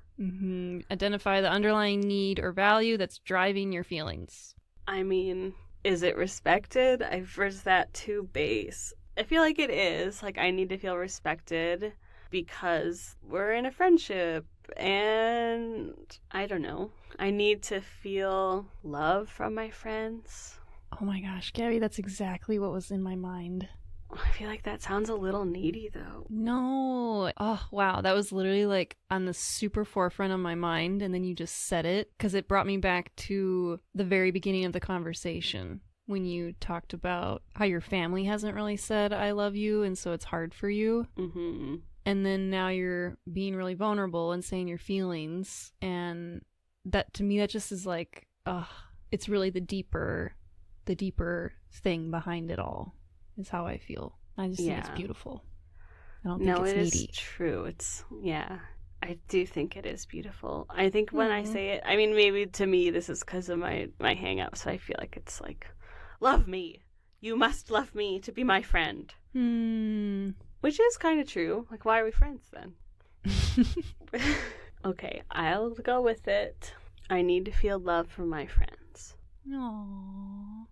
Identify the underlying need or value that's driving your feelings. I mean, is it respected? Or is that too base? I feel like it is. Like, I need to feel respected because we're in a friendship. And I don't know. I need to feel love from my friends. Oh my gosh, Gabby, that's exactly what was in my mind. I feel like that sounds a little needy, though. No. Oh, wow. That was literally like on the super forefront of my mind. And then you just said it because it brought me back to the very beginning of the conversation when you talked about how your family hasn't really said, I love you. And so it's hard for you. Mm-hmm. And then now you're being really vulnerable and saying your feelings. And that, to me, that just is like, it's really the deeper thing behind it all. Is how I feel. I just think it's beautiful. I don't think it's needy. It is true. It's, yeah. I do think it is beautiful. I think when I say it, I mean, maybe to me this is because of my hang-up, so I feel like it's like, love me. You must love me to be my friend. Which is kind of true. Like, why are we friends then? Okay, I'll go with it. I need to feel love from my friends. Aww.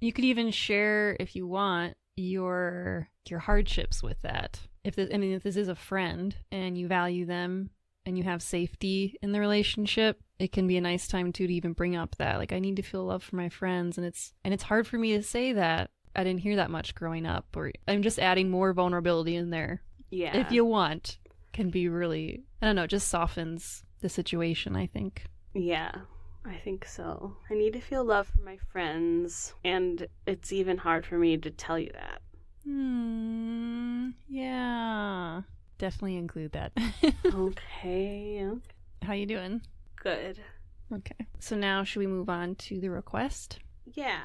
You could even share, if you want, your hardships with that. If this is a friend and you value them and you have safety in the relationship, it can be a nice time too to even bring up that, like, I need to feel love for my friends, and it's hard for me to say that. I didn't hear that much growing up, or I'm just adding more vulnerability in there. Yeah. if you want, can be really, I don't know, just softens the situation, I think. Yeah, I think so. I need to feel love from my friends, and it's even hard for me to tell you that. Yeah. Definitely include that. Okay. How you doing? Good. Okay. So now should we move on to the request? Yeah.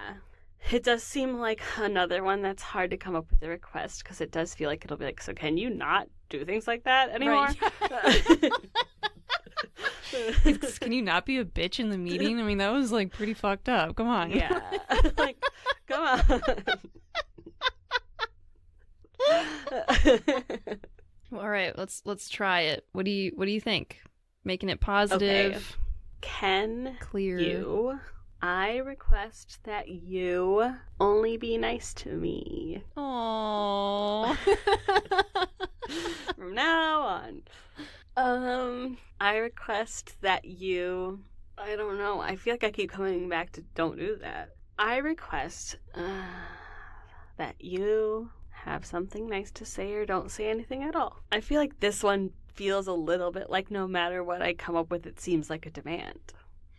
It does seem like another one that's hard to come up with a request because it does feel like it'll be like, so can you not do things like that anymore? Right. Can you not be a bitch in the meeting? I mean, that was like pretty fucked up. Come on. Yeah. Like, come on. Well, all right, let's try it. What do you think? Making it positive. Okay. Can Clear. I request that you only be nice to me. Aww. From now on. I request that you, I don't know, I feel like I keep coming back to don't do that. I request that you have something nice to say or don't say anything at all. I feel like this one feels a little bit like no matter what I come up with, it seems like a demand.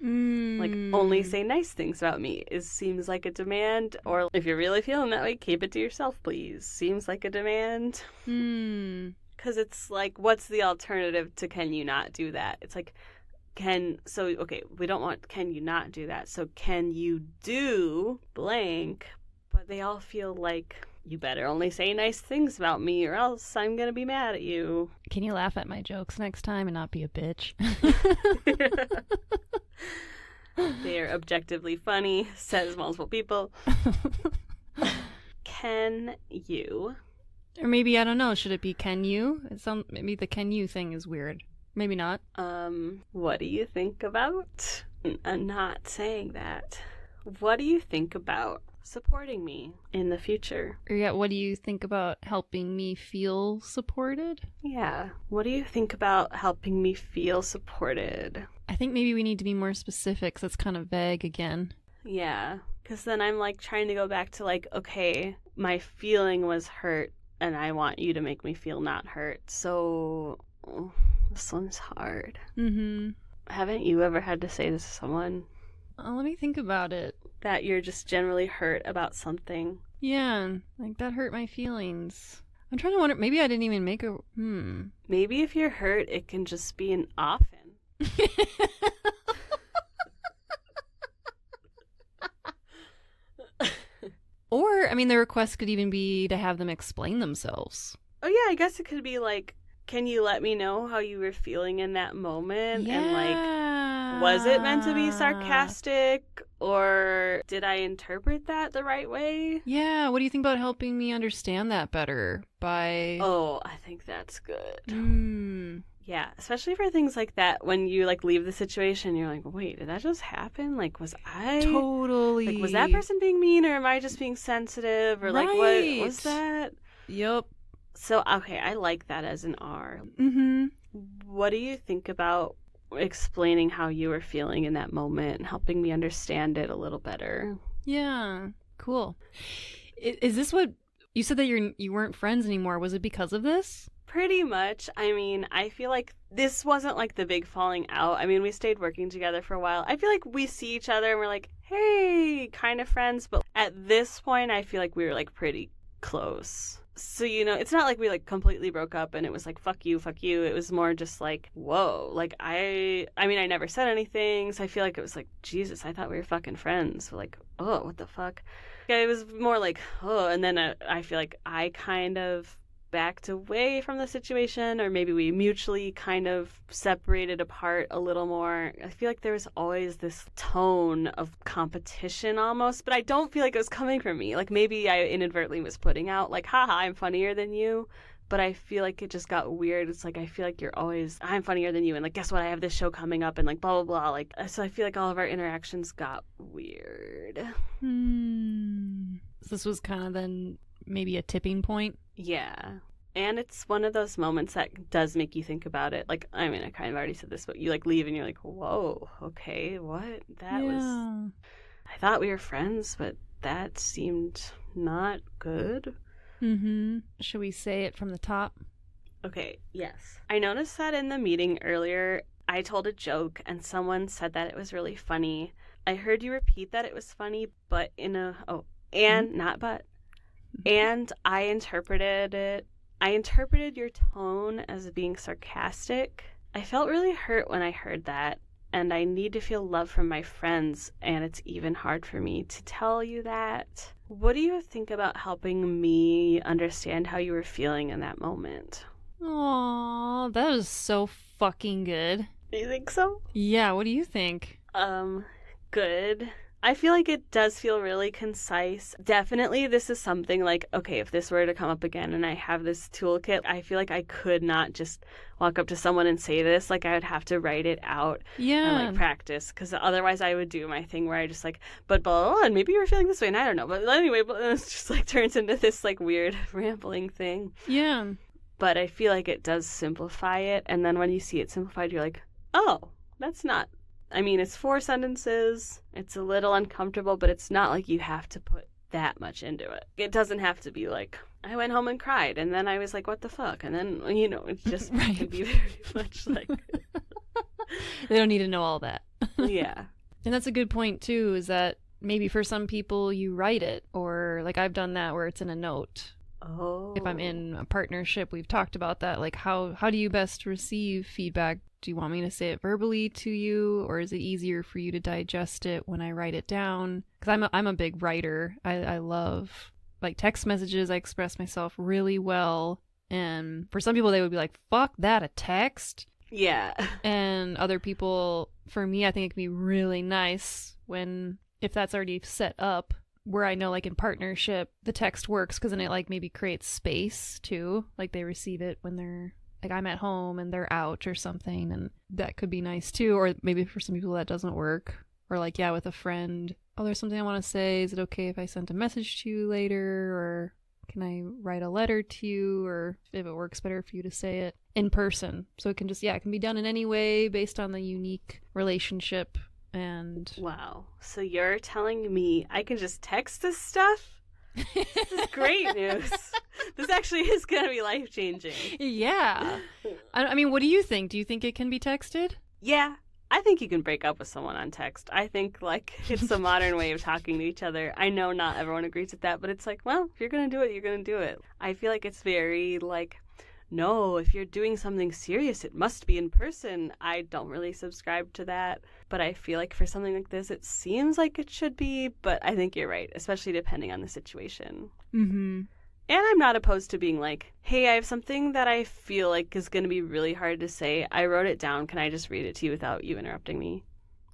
Like, only say nice things about me seems like a demand, or if you're really feeling that way, keep it to yourself, please. Seems like a demand. Because it's like, what's the alternative to can you not do that? It's like, okay, we don't want can you not do that, so can you do blank, but they all feel like you better only say nice things about me or else I'm gonna be mad at you. Can you laugh at my jokes next time and not be a bitch? They're objectively funny, says multiple people. Can you? Or maybe, I don't know, should it be can you? Maybe the can you thing is weird. Maybe not. What do you think about not saying that? What do you think about supporting me in the future? Or yeah, what do you think about helping me feel supported? Yeah. What do you think about helping me feel supported? I think maybe we need to be more specific, 'cause it's kind of vague again. Yeah. Because then I'm like trying to go back to like, okay, my feeling was hurt and I want you to make me feel not hurt. So this one's hard. Haven't you ever had to say this to someone? Let me think about it. That you're just generally hurt about something. Yeah, like that hurt my feelings. I'm trying to wonder, maybe I didn't even make a... Maybe if you're hurt, it can just be an often. Or, I mean, the request could even be to have them explain themselves. Oh yeah, I guess it could be like, can you let me know how you were feeling in that moment? Yeah. And like, was it meant to be sarcastic or did I interpret that the right way? Yeah, what do you think about helping me understand that better by... Oh, I think that's good. Yeah, especially for things like that, when you like leave the situation, you're like, wait, did that just happen? Like, was I... Totally. Like, was that person being mean or am I just being sensitive? Or like, what was that? Yep. So, okay, I like that as an R. What do you think about explaining how you were feeling in that moment and helping me understand it a little better? Yeah, cool. Is this what... You said that you weren't friends anymore. Was it because of this? Pretty much. I mean, I feel like this wasn't like the big falling out. I mean, we stayed working together for a while. I feel like we see each other and we're like, hey, kind of friends. But at this point, I feel like we were like pretty close. So, you know, it's not like we like completely broke up and it was like, fuck you, fuck you. It was more just like, whoa. Like, I mean, I never said anything. So I feel like it was like, Jesus, I thought we were fucking friends. So like, oh, what the fuck? Yeah, it was more like, oh. And then I feel like I kind of backed away from the situation, or maybe we mutually kind of separated apart a little more. I feel like there was always this tone of competition almost, but I don't feel like it was coming from me. Like maybe I inadvertently was putting out like, haha, I'm funnier than you. But I feel like it just got weird. It's like, I feel like you're always, I'm funnier than you. And like, guess what? I have this show coming up and like, blah, blah, blah. Like, so I feel like all of our interactions got weird. So this was kind of then maybe a tipping point? Yeah. And it's one of those moments that does make you think about it. Like, I mean, I kind of already said this, but you like leave and you're like, whoa, okay, what? That was, I thought we were friends, but that seemed not good. Should we say it from the top? Okay, yes. I noticed that in the meeting earlier, I told a joke and someone said that it was really funny. I heard you repeat that it was funny, but not but. And I interpreted your tone as being sarcastic. I felt really hurt when I heard that, and I need to feel love from my friends, and it's even hard for me to tell you that. What do you think about helping me understand how you were feeling in that moment? Aw, that was so fucking good. You think so? Yeah, what do you think? Good. I feel like it does feel really concise. Definitely, this is something like, okay, if this were to come up again and I have this toolkit, I feel like I could not just walk up to someone and say this. Like, I would have to write it out and, like, practice. Because otherwise, I would do my thing where I just, like, but blah, blah, and maybe you were feeling this way, and I don't know. But anyway, it just, like, turns into this, like, weird rambling thing. Yeah. But I feel like it does simplify it. And then when you see it simplified, you're like, oh, that's not. I mean, it's 4 sentences. It's a little uncomfortable, but it's not like you have to put that much into it. It doesn't have to be like, I went home and cried, and then I was like, what the fuck? And then, it's just right. can be very much like... They don't need to know all that. Yeah. And that's a good point, too, is that maybe for some people you write it, or like I've done that where it's in a note. Oh. If I'm in a partnership, we've talked about that. Like, how do you best receive feedback? Do you want me to say it verbally to you, or is it easier for you to digest it when I write it down? Because I'm a big writer. I love, like, text messages. I express myself really well. And for some people, they would be like, fuck that, a text? Yeah. And other people, for me, I think it can be really nice if that's already set up, where I know, like, in partnership, the text works because then it, like, maybe creates space, too. Like, they receive it when they're, like, I'm at home and they're out or something, and that could be nice, too. Or maybe for some people that doesn't work. Or, like, yeah, with a friend, oh, there's something I want to say. Is it okay if I send a message to you later? Or can I write a letter to you? Or if it works better for you to say it in person. So it can just, it can be done in any way based on the unique relationship. And wow. So you're telling me I can just text this stuff? This is great news. This actually is going to be life-changing. Yeah. I mean, what do you think? Do you think it can be texted? Yeah. I think you can break up with someone on text. I think, like, it's a modern way of talking to each other. I know not everyone agrees with that, but it's like, well, if you're going to do it, you're going to do it. I feel like it's very, like, no, if you're doing something serious, it must be in person. I don't really subscribe to that, but I feel like for something like this, it seems like it should be, but I think you're right, especially depending on the situation. Mm-hmm. And I'm not opposed to being like, hey, I have something that I feel like is going to be really hard to say. I wrote it down. Can I just read it to you without you interrupting me?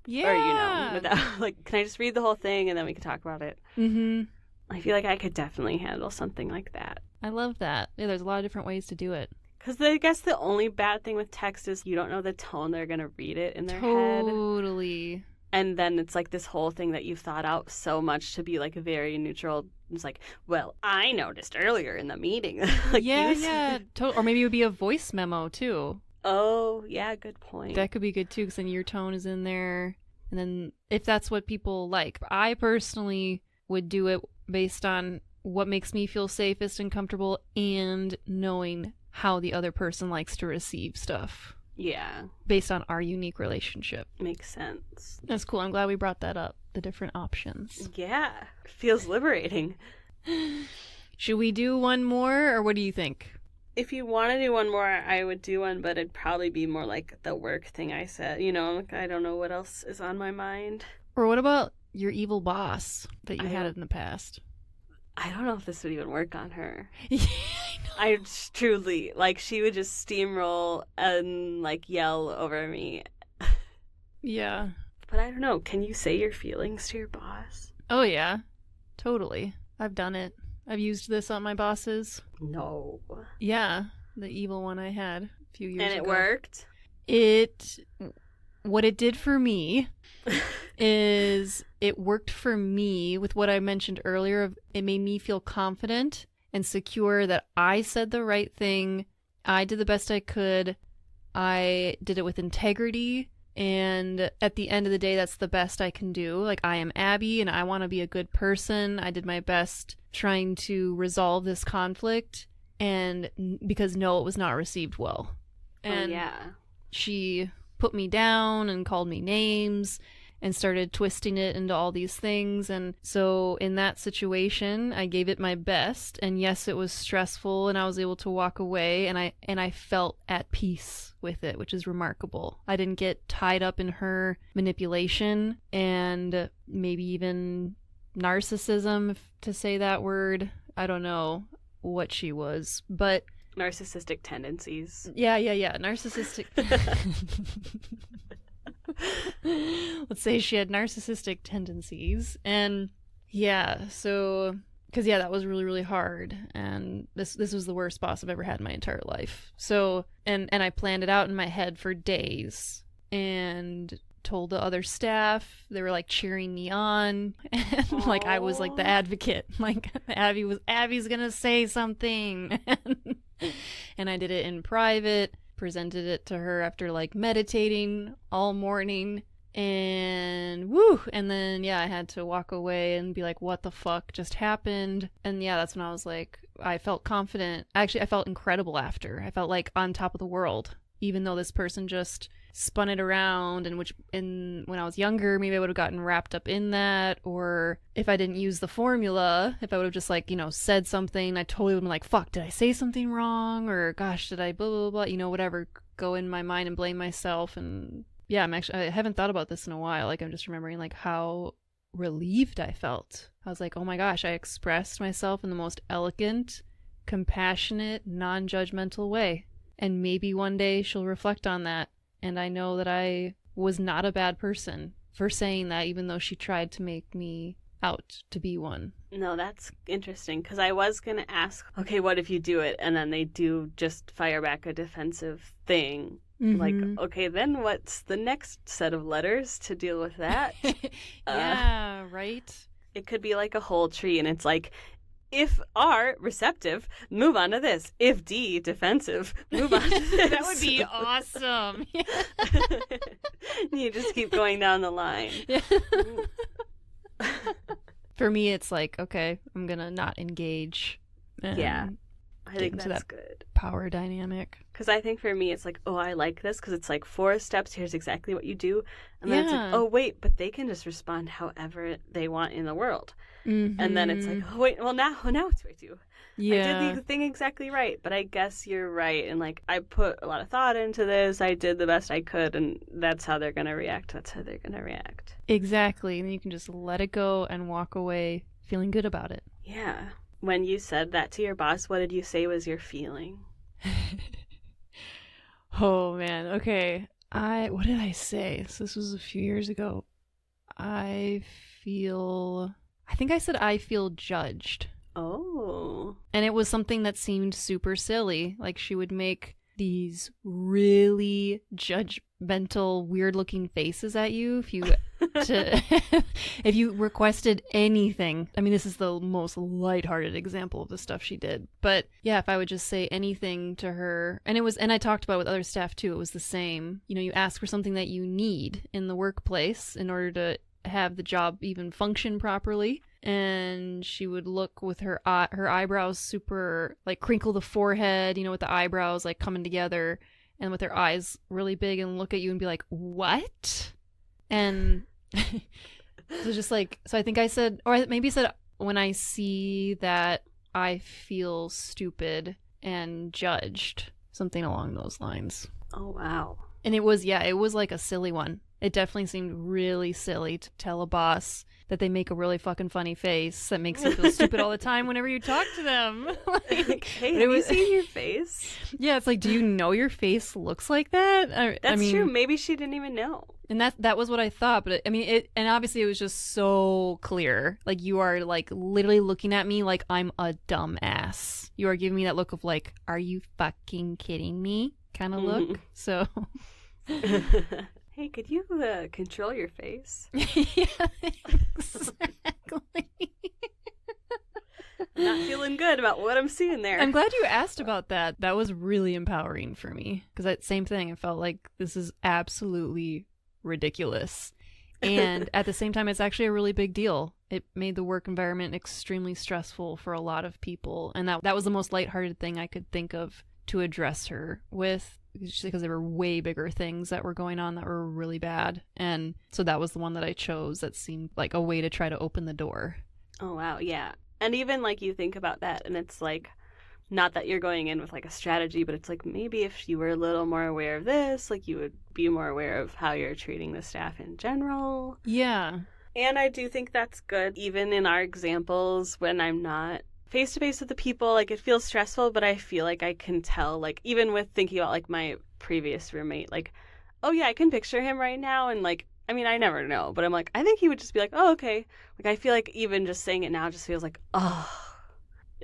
Yeah. Or, without, like, can I just read the whole thing and then we can talk about it? Mm-hmm. I feel like I could definitely handle something like that. I love that. Yeah, there's a lot of different ways to do it. Because I guess the only bad thing with text is you don't know the tone they're going to read it in their head. Totally. And then it's like this whole thing that you've thought out so much to be like very neutral. It's like, well, I noticed earlier in the meeting. Like, yeah. Or maybe it would be a voice memo, too. Oh, yeah, good point. That could be good, too, because then your tone is in there. And then if that's what people like. I personally would do it based on what makes me feel safest and comfortable and knowing how the other person likes to receive stuff. Yeah. Based on our unique relationship. Makes sense. That's cool. I'm glad we brought that up. The different options. Yeah. Feels liberating. Should we do one more, or what do you think? If you want to do one more, I would do one, but it'd probably be more like the work thing I said. You know, I don't know what else is on my mind. Or what about your evil boss that you had in the past? I don't know if this would even work on her. Yeah, I truly, like, she would just steamroll and, like, yell over me. Yeah. But I don't know. Can you say your feelings to your boss? Oh, yeah. Totally. I've done it. I've used this on my bosses. No. Yeah. The evil one I had a few years ago. And it worked? What it did for me is it worked for me with what I mentioned earlier. It made me feel confident and secure that I said the right thing. I did the best I could. I did it with integrity. And at the end of the day, that's the best I can do. Like, I am Abby and I want to be a good person. I did my best trying to resolve this conflict. and because no, it was not received well. And she put me down and called me names and started twisting it into all these things. And so in that situation, I gave it my best. And yes, it was stressful, and I was able to walk away, and I felt at peace with it, which is remarkable. I didn't get tied up in her manipulation and maybe even narcissism, to say that word. I don't know what she was, but narcissistic tendencies. Yeah. Narcissistic. Let's say she had narcissistic tendencies. And yeah, so because that was really, really hard, and this was the worst boss I've ever had in my entire life. So and I planned it out in my head for days and told the other staff. They were like cheering me on, and like I was like the advocate, like Abby's gonna say something. And I did it in private, presented it to her after like meditating all morning, and then I had to walk away and be like, what the fuck just happened? And that's when I was like, I felt confident. Actually, I felt incredible after. I felt like on top of the world, even though this person just spun it around, and when I was younger, maybe I would have gotten wrapped up in that, or if I didn't use the formula, if I would have just like, said something, I totally would have been like, fuck, did I say something wrong? Or gosh, did I blah, blah, blah, whatever, go in my mind and blame myself. And I haven't thought about this in a while. Like, I'm just remembering like how relieved I felt. I was like, oh my gosh, I expressed myself in the most elegant, compassionate, non-judgmental way. And maybe one day she'll reflect on that. And I know that I was not a bad person for saying that, even though she tried to make me out to be one. No, that's interesting, because I was going to ask, okay, what if you do it and then they do just fire back a defensive thing? Mm-hmm. Like, okay, then what's the next set of letters to deal with that? Yeah, right? It could be like a whole tree, and it's like, if R, receptive, move on to this. If D, defensive, move on to this. That would be awesome. You just keep going down the line. Yeah. For me, it's like, okay, I'm going to not engage. Yeah. I think that's good. Power dynamic. Because I think for me, it's like, oh, I like this because it's like 4 steps. Here's exactly what you do. And then it's like, oh, wait, but they can just respond however they want in the world. Mm-hmm. And then it's like, oh, wait, well, now it's what I do. Yeah. I did the thing exactly right, but I guess you're right. And like, I put a lot of thought into this. I did the best I could, and that's how they're going to react. That's how they're going to react. Exactly. And you can just let it go and walk away feeling good about it. Yeah. When you said that to your boss, what did you say was your feeling? Oh, man. Okay. What did I say? So this was a few years ago. I think I said I feel judged. Oh. And it was something that seemed super silly. Like, she would make these really judgmental, weird-looking faces at you if you requested anything. I mean, this is the most lighthearted example of the stuff she did. But yeah, if I would just say anything to her, and I talked about it with other staff too, it was the same. You ask for something that you need in the workplace in order to have the job even function properly. And she would look with her eyebrows super, like, crinkle the forehead, with the eyebrows like coming together, and with her eyes really big, and look at you and be like, what? And so just like, so I think I said, or maybe I said, when I see that I feel stupid and judged, something along those lines. Oh, wow. And it was like a silly one. It definitely seemed really silly to tell a boss that they make a really fucking funny face that makes you feel stupid all the time whenever you talk to them. Like, hey, have you seen your face? Yeah, it's like, do you know your face looks like that? That's true. Maybe she didn't even know. And that was what I thought. But and obviously it was just so clear. Like, you are like literally looking at me like I'm a dumbass. You are giving me that look of like, are you fucking kidding me? Kind of look. So. Hey, could you control your face? Yeah, exactly. I'm not feeling good about what I'm seeing there. I'm glad you asked about that. That was really empowering for me. Because that same thing, I felt like this is absolutely ridiculous. And at the same time, it's actually a really big deal. it made the work environment extremely stressful for a lot of people. And that was the most lighthearted thing I could think of to address her with, just because there were way bigger things that were going on that were really bad. And so that was the one that I chose that seemed like a way to try to open the door. Oh, wow. Yeah. And even like you think about that and it's like, not that you're going in with like a strategy, but it's like maybe if you were a little more aware of this, like you would be more aware of how you're treating the staff in general. Yeah. And I do think that's good. Even in our examples, when I'm not face to face with the people, like it feels stressful, but I feel like I can tell, like even with thinking about like my previous roommate, like, oh yeah, I can picture him right now. And like, I mean, I never know, but I'm like, I think he would just be like, oh, okay. Like I feel like even just saying it now just feels like, oh,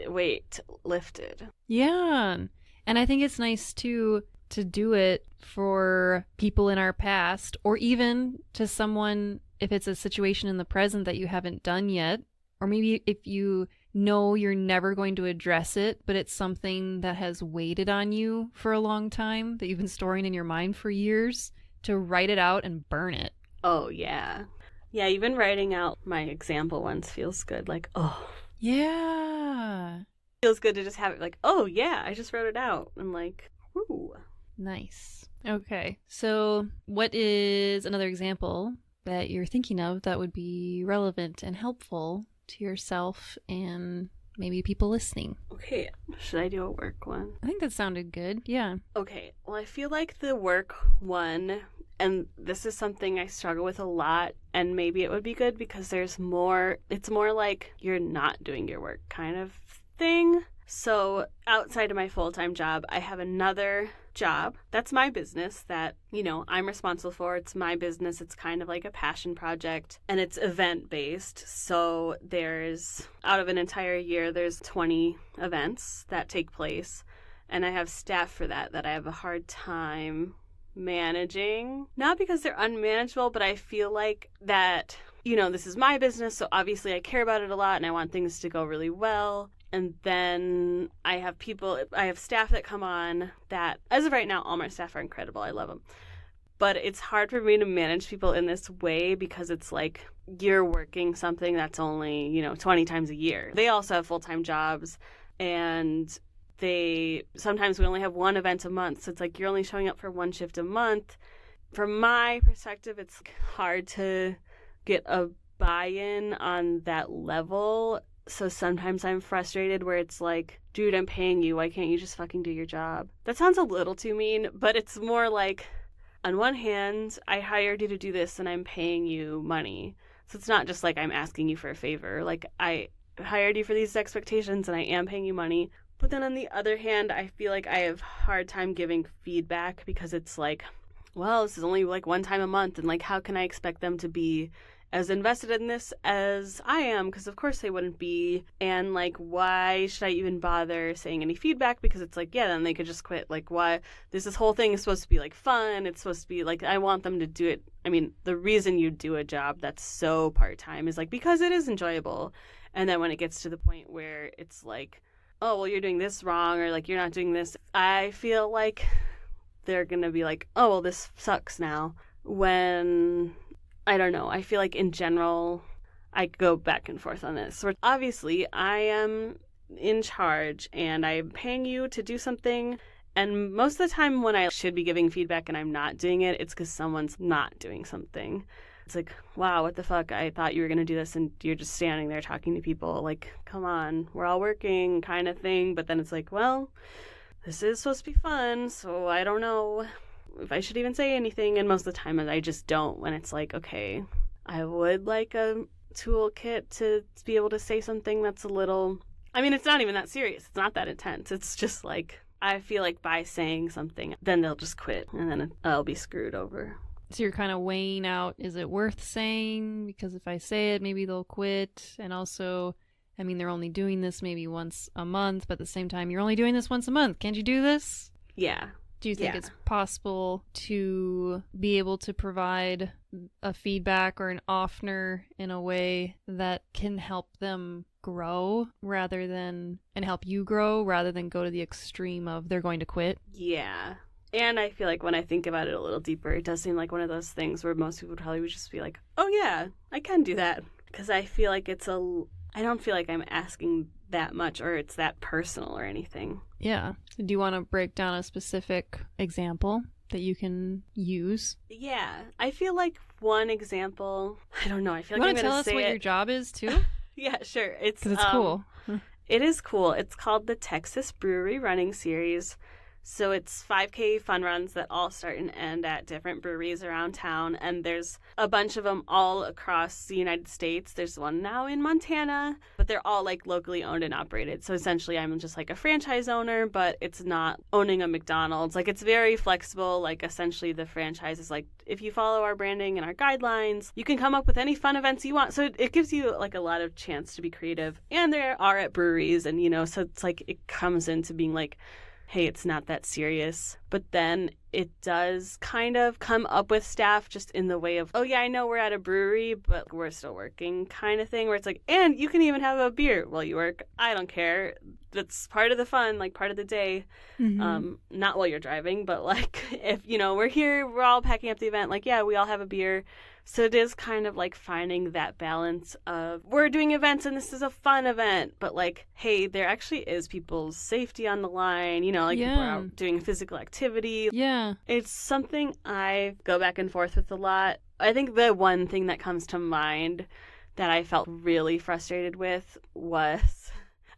weight lifted. Yeah. And I think it's nice to do it for people in our past, or even to someone if it's a situation in the present that you haven't done yet, or maybe if you know you're never going to address it, but it's something that has waited on you for a long time, that you've been storing in your mind for years, to write it out and burn it. Oh, yeah. Yeah, even writing out my example ones feels good. Like, oh. Yeah. Feels good to just have it like, oh, yeah, I just wrote it out. I'm like, ooh. Nice. Okay. So what is another example that you're thinking of that would be relevant and helpful to yourself and maybe people listening? Okay. Should I do a work one? I think that sounded good. Yeah. Okay. Well, I feel like the work one, and this is something I struggle with a lot, and maybe it would be good because it's more like you're not doing your work kind of thing. So outside of my full-time job, I have another job. That's my business that, I'm responsible for. It's my business. It's kind of like a passion project, and it's event-based. So out of an entire year, there's 20 events that take place, and I have staff for that I have a hard time managing. Not because they're unmanageable, but I feel like that, this is my business, so obviously I care about it a lot, and I want things to go really well. And then I have staff that come on that, as of right now, all my staff are incredible. I love them. But it's hard for me to manage people in this way because it's like you're working something that's only, 20 times a year. They also have full-time jobs, and sometimes we only have one event a month. So it's like you're only showing up for one shift a month. From my perspective, it's hard to get a buy-in on that level. So sometimes I'm frustrated where it's like, dude, I'm paying you. Why can't you just fucking do your job? That sounds a little too mean, but it's more like, on one hand, I hired you to do this and I'm paying you money. So it's not just like I'm asking you for a favor. Like, I hired you for these expectations and I am paying you money. But then on the other hand, I feel like I have a hard time giving feedback because it's like, well, this is only like one time a month. And like, how can I expect them to be as invested in this as I am? Because of course they wouldn't be. And like, why should I even bother saying any feedback? Because it's like, yeah, then they could just quit. Like, why? This whole thing is supposed to be like fun. It's supposed to be like, I want them to do it. I mean, the reason you do a job that's so part-time is like because it is enjoyable. And then when it gets to the point where it's like, oh, well, you're doing this wrong, or like you're not doing this, I feel like they're gonna be like, oh, well, this sucks now. When, I don't know, I feel like in general, I go back and forth on this. So obviously, I am in charge and I'm paying you to do something. And most of the time when I should be giving feedback and I'm not doing it, it's because someone's not doing something. It's like, wow, what the fuck? I thought you were going to do this and you're just standing there talking to people. Like, come on, we're all working kind of thing. But then it's like, well, this is supposed to be fun, so I don't know if I should even say anything. And most of the time I just don't, when it's like, okay, I would like a toolkit to be able to say something that's a little, I mean, it's not even that serious. It's not that intense. It's just like, I feel like by saying something, then they'll just quit and then I'll be screwed over. So you're kind of weighing out, is it worth saying? Because if I say it, maybe they'll quit. And also, I mean, they're only doing this maybe once a month, but at the same time, you're only doing this once a month. Can't you do this? Yeah. Do you think it's possible to be able to provide a feedback or an offner in a way that can help them grow and help you grow rather than go to the extreme of they're going to quit? Yeah. And I feel like when I think about it a little deeper, it does seem like one of those things where most people would probably just be like, oh yeah, I can do that. because I feel like I don't feel like I'm asking that much or it's that personal or anything. Yeah. Do you want to break down a specific example that you can use? Yeah. I feel like one example, I don't know. I feel like I'm going to say it. You want to tell us what your job is too? Yeah, sure. Because it's cool. It is cool. It's called the Texas Brewery Running Series. So it's 5K fun runs that all start and end at different breweries around town. And there's a bunch of them all across the United States. There's one now in Montana, but they're all like locally owned and operated. So essentially I'm just like a franchise owner, but it's not owning a McDonald's. Like it's very flexible. Like essentially the franchise is like, if you follow our branding and our guidelines, you can come up with any fun events you want. So it gives you like a lot of chance to be creative. And there are at breweries and, you know, so it's like it comes into being like, hey, it's not that serious. But then it does kind of come up with staff just in the way of, oh yeah, I know we're at a brewery, but we're still working kind of thing, where it's like, and you can even have a beer while you work. I don't care. That's part of the fun, like part of the day. Mm-hmm. Not while you're driving, but like if, you know, we're here, we're all packing up the event, like, yeah, we all have a beer. So it is kind of like finding that balance of we're doing events and this is a fun event, but like, hey, there actually is people's safety on the line, you know, like people are out doing physical activity. Yeah. It's something I go back and forth with a lot. I think the one thing that comes to mind that I felt really frustrated with was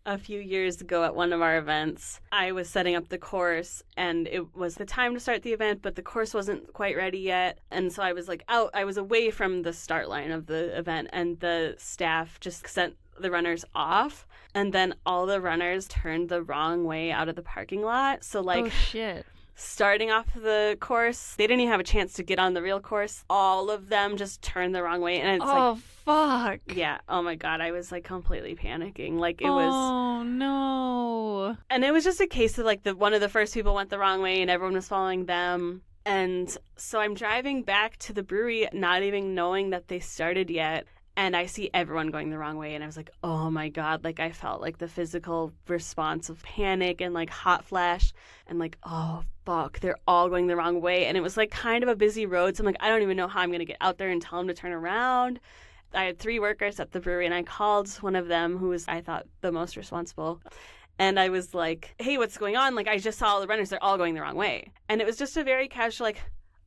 a few years ago at one of our events. I was setting up the course and it was the time to start the event, but the course wasn't quite ready yet. And so I was like out, I was away from the start line of the event and the staff just sent the runners off. And then all the runners turned the wrong way out of the parking lot. So like, oh shit. Starting off the course, they didn't even have a chance to get on the real course. All of them just turned the wrong way. And it's fuck. Yeah. Oh my God. I was like completely panicking. Like it was. was. Oh no. And it was just a case of like one of the first people went the wrong way and everyone was following them. And so I'm driving back to the brewery, not even knowing that they started yet. And I see everyone going the wrong way. And I was like, oh my God. Like I felt like the physical response of panic and like hot flash and like, oh fuck, they're all going the wrong way. And it was like kind of a busy road. So I'm like, I don't even know how I'm going to get out there and tell them to turn around. I had 3 workers at the brewery and I called one of them who was, I thought, the most responsible. And I was like, hey, what's going on? Like, I just saw all the runners. They're all going the wrong way. And it was just a very casual, like,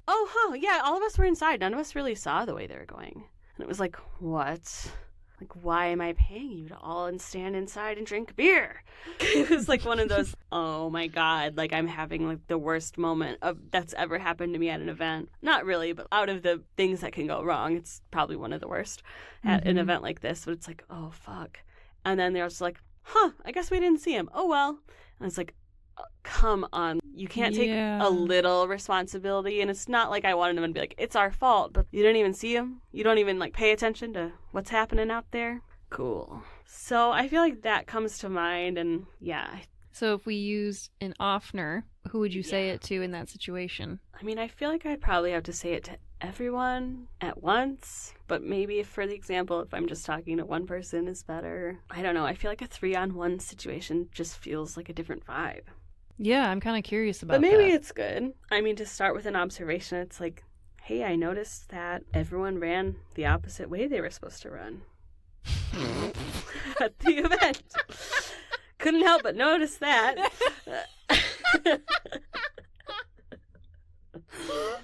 oh, huh, yeah, all of us were inside. None of us really saw the way they were going. And it was like, what? Like, why am I paying you to all stand inside and drink beer? It was like one of those, oh my God, like I'm having like the worst moment that's ever happened to me at an event. Not really, but out of the things that can go wrong, it's probably one of the worst at an event like this. But it's like, oh, fuck. And then they're just like, huh, I guess we didn't see him. Oh, well. And it's like, come on. You can't take a little responsibility. And it's not like I wanted them to be like, it's our fault, but you didn't even see him. You don't even like pay attention to what's happening out there. Cool. So I feel like that comes to mind. And yeah. So if we used an offner, who would you say it to in that situation? I mean, I feel like I'd probably have to say it to everyone at once, but maybe for the example, if I'm just talking to one person is better. I don't know. I feel like a 3-on-1 situation just feels like a different vibe. Yeah, I'm kind of curious about that. But maybe it's good. I mean, to start with an observation, it's like, hey, I noticed that everyone ran the opposite way they were supposed to run at the event. Couldn't help but notice that. Fuck.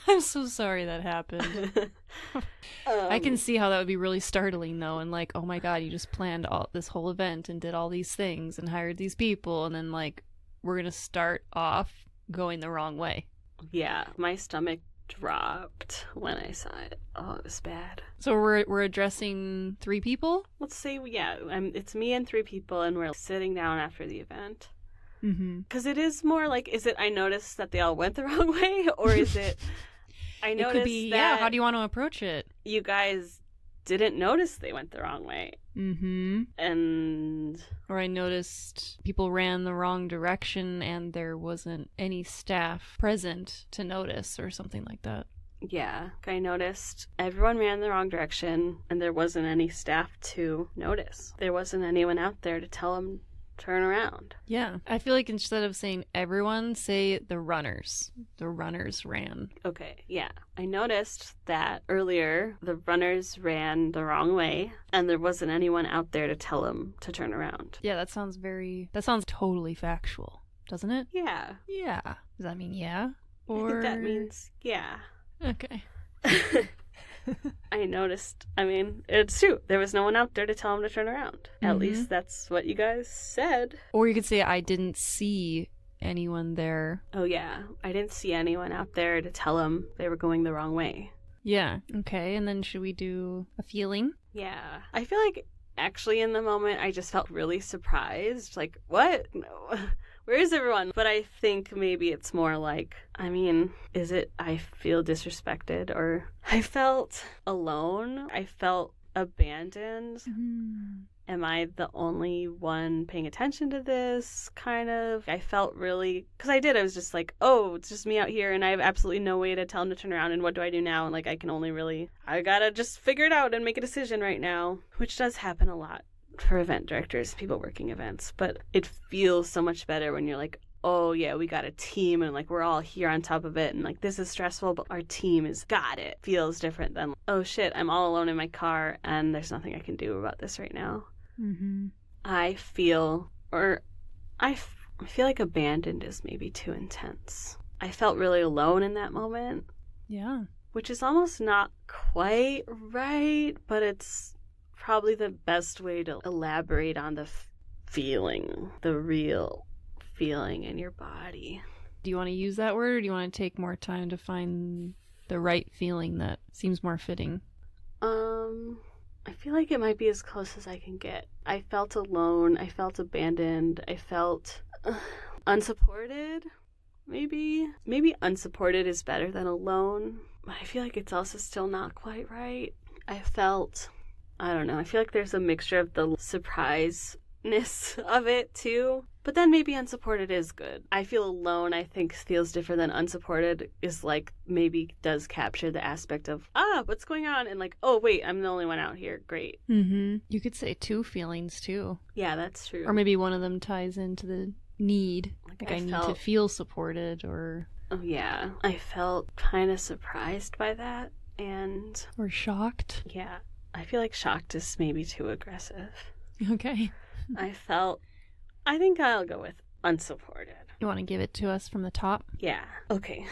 I'm so sorry that happened. I can see how that would be really startling, though, and like, oh my God, you just planned this whole event and did all these things and hired these people, and then like, we're gonna start off going the wrong way. Yeah, my stomach dropped when I saw it. Oh, it was bad. So we're addressing 3 people? Let's say, yeah, it's me and 3 people, and we're sitting down after the event. Because it is more like, is it I noticed that they all went the wrong way, or is it I noticed it could be, that how do you want to approach it? You guys didn't notice they went the wrong way. And or I noticed people ran the wrong direction and there wasn't any staff present to notice or something like that. Yeah, I noticed everyone ran the wrong direction and there wasn't any staff to notice. There wasn't anyone out there to tell them turn around. Yeah. I feel like instead of saying everyone, say the runners. The runners ran. Okay, yeah. I noticed that earlier the runners ran the wrong way and there wasn't anyone out there to tell them to turn around. Yeah, that sounds totally factual, doesn't it? Yeah. Yeah. Does that mean yeah? I Or think that means yeah. Okay. I noticed, it's true. There was no one out there to tell him to turn around. At least that's what you guys said. Or you could say I didn't see anyone there. Oh, yeah. I didn't see anyone out there to tell them they were going the wrong way. Yeah. Okay. And then should we do a feeling? Yeah. I feel like actually in the moment I just felt really surprised. Like, what? No. Where is everyone? But I think maybe it's more like, is it I feel disrespected or I felt alone? I felt abandoned. Mm. Am I the only one paying attention to this? Kind of. I felt really, because I was just like, oh, it's just me out here and I have absolutely no way to tell him to turn around and what do I do now? And like, I gotta just figure it out and make a decision right now, which does happen a lot for event directors, people working events, but it feels so much better when you're like, oh yeah, we got a team and like we're all here on top of it and like this is stressful, but our team has got it. Feels different than, oh shit, I'm all alone in my car and there's nothing I can do about this right now. Mm-hmm. I feel like abandoned is maybe too intense. I felt really alone in that moment. Yeah. Which is almost not quite right, but it's probably the best way to elaborate on the feeling, the real feeling in your body. Do you want to use that word or do you want to take more time to find the right feeling that seems more fitting? I feel like it might be as close as I can get. I felt alone. I felt abandoned. I felt unsupported. Maybe unsupported is better than alone, but I feel like it's also still not quite right. I don't know. I feel like there's a mixture of the surpriseness of it too. But then maybe unsupported is good. I feel alone, I think, feels different than unsupported is like maybe does capture the aspect of, what's going on? And like, oh, wait, I'm the only one out here. Great. Mm-hmm. You could say two feelings too. Yeah, that's true. Or maybe one of them ties into the need. Like I need to feel supported or... Oh, yeah. I felt kind of surprised by that and... Or shocked. Yeah. I feel like shocked is maybe too aggressive. Okay. I think I'll go with unsupported. You want to give it to us from the top? Yeah. Okay.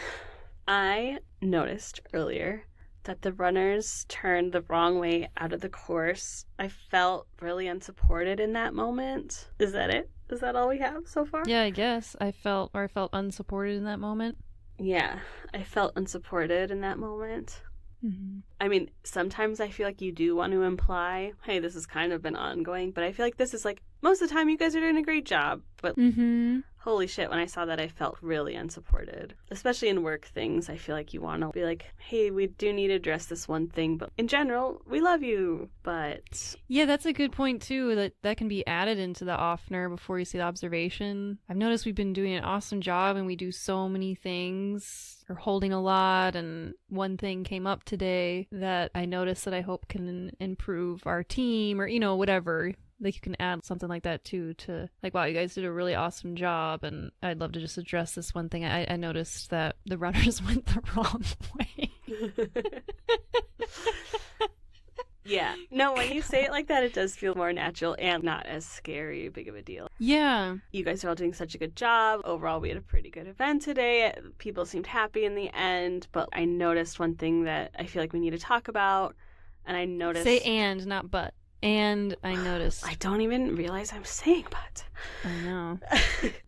I noticed earlier that the runners turned the wrong way out of the course. I felt really unsupported in that moment. Is that it? Is that all we have so far? Yeah, I guess. I felt unsupported in that moment. Yeah. I felt unsupported in that moment. Mm-hmm. Sometimes I feel like you do want to imply, hey, this has kind of been ongoing, but I feel like this is like, most of the time you guys are doing a great job. But holy shit, when I saw that, I felt really unsupported. Especially in work things, I feel like you want to be like, hey, we do need to address this one thing, but in general, we love you. But yeah, that's a good point too, that can be added into the offner before you see the observation. I've noticed we've been doing an awesome job and we do so many things. We're holding a lot, and one thing came up today that I noticed that I hope can improve our team, or whatever. Like you can add something like that too, to like, wow, you guys did a really awesome job and I'd love to just address this one thing. I noticed that the runners went the wrong way. Yeah. No, when you say it like that, it does feel more natural and not as scary, big of a deal. Yeah. You guys are all doing such a good job. Overall, we had a pretty good event today. People seemed happy in the end, but I noticed one thing that I feel like we need to talk about, and I noticed... Say and, not but. And I noticed. I don't even realize I'm saying but. I know.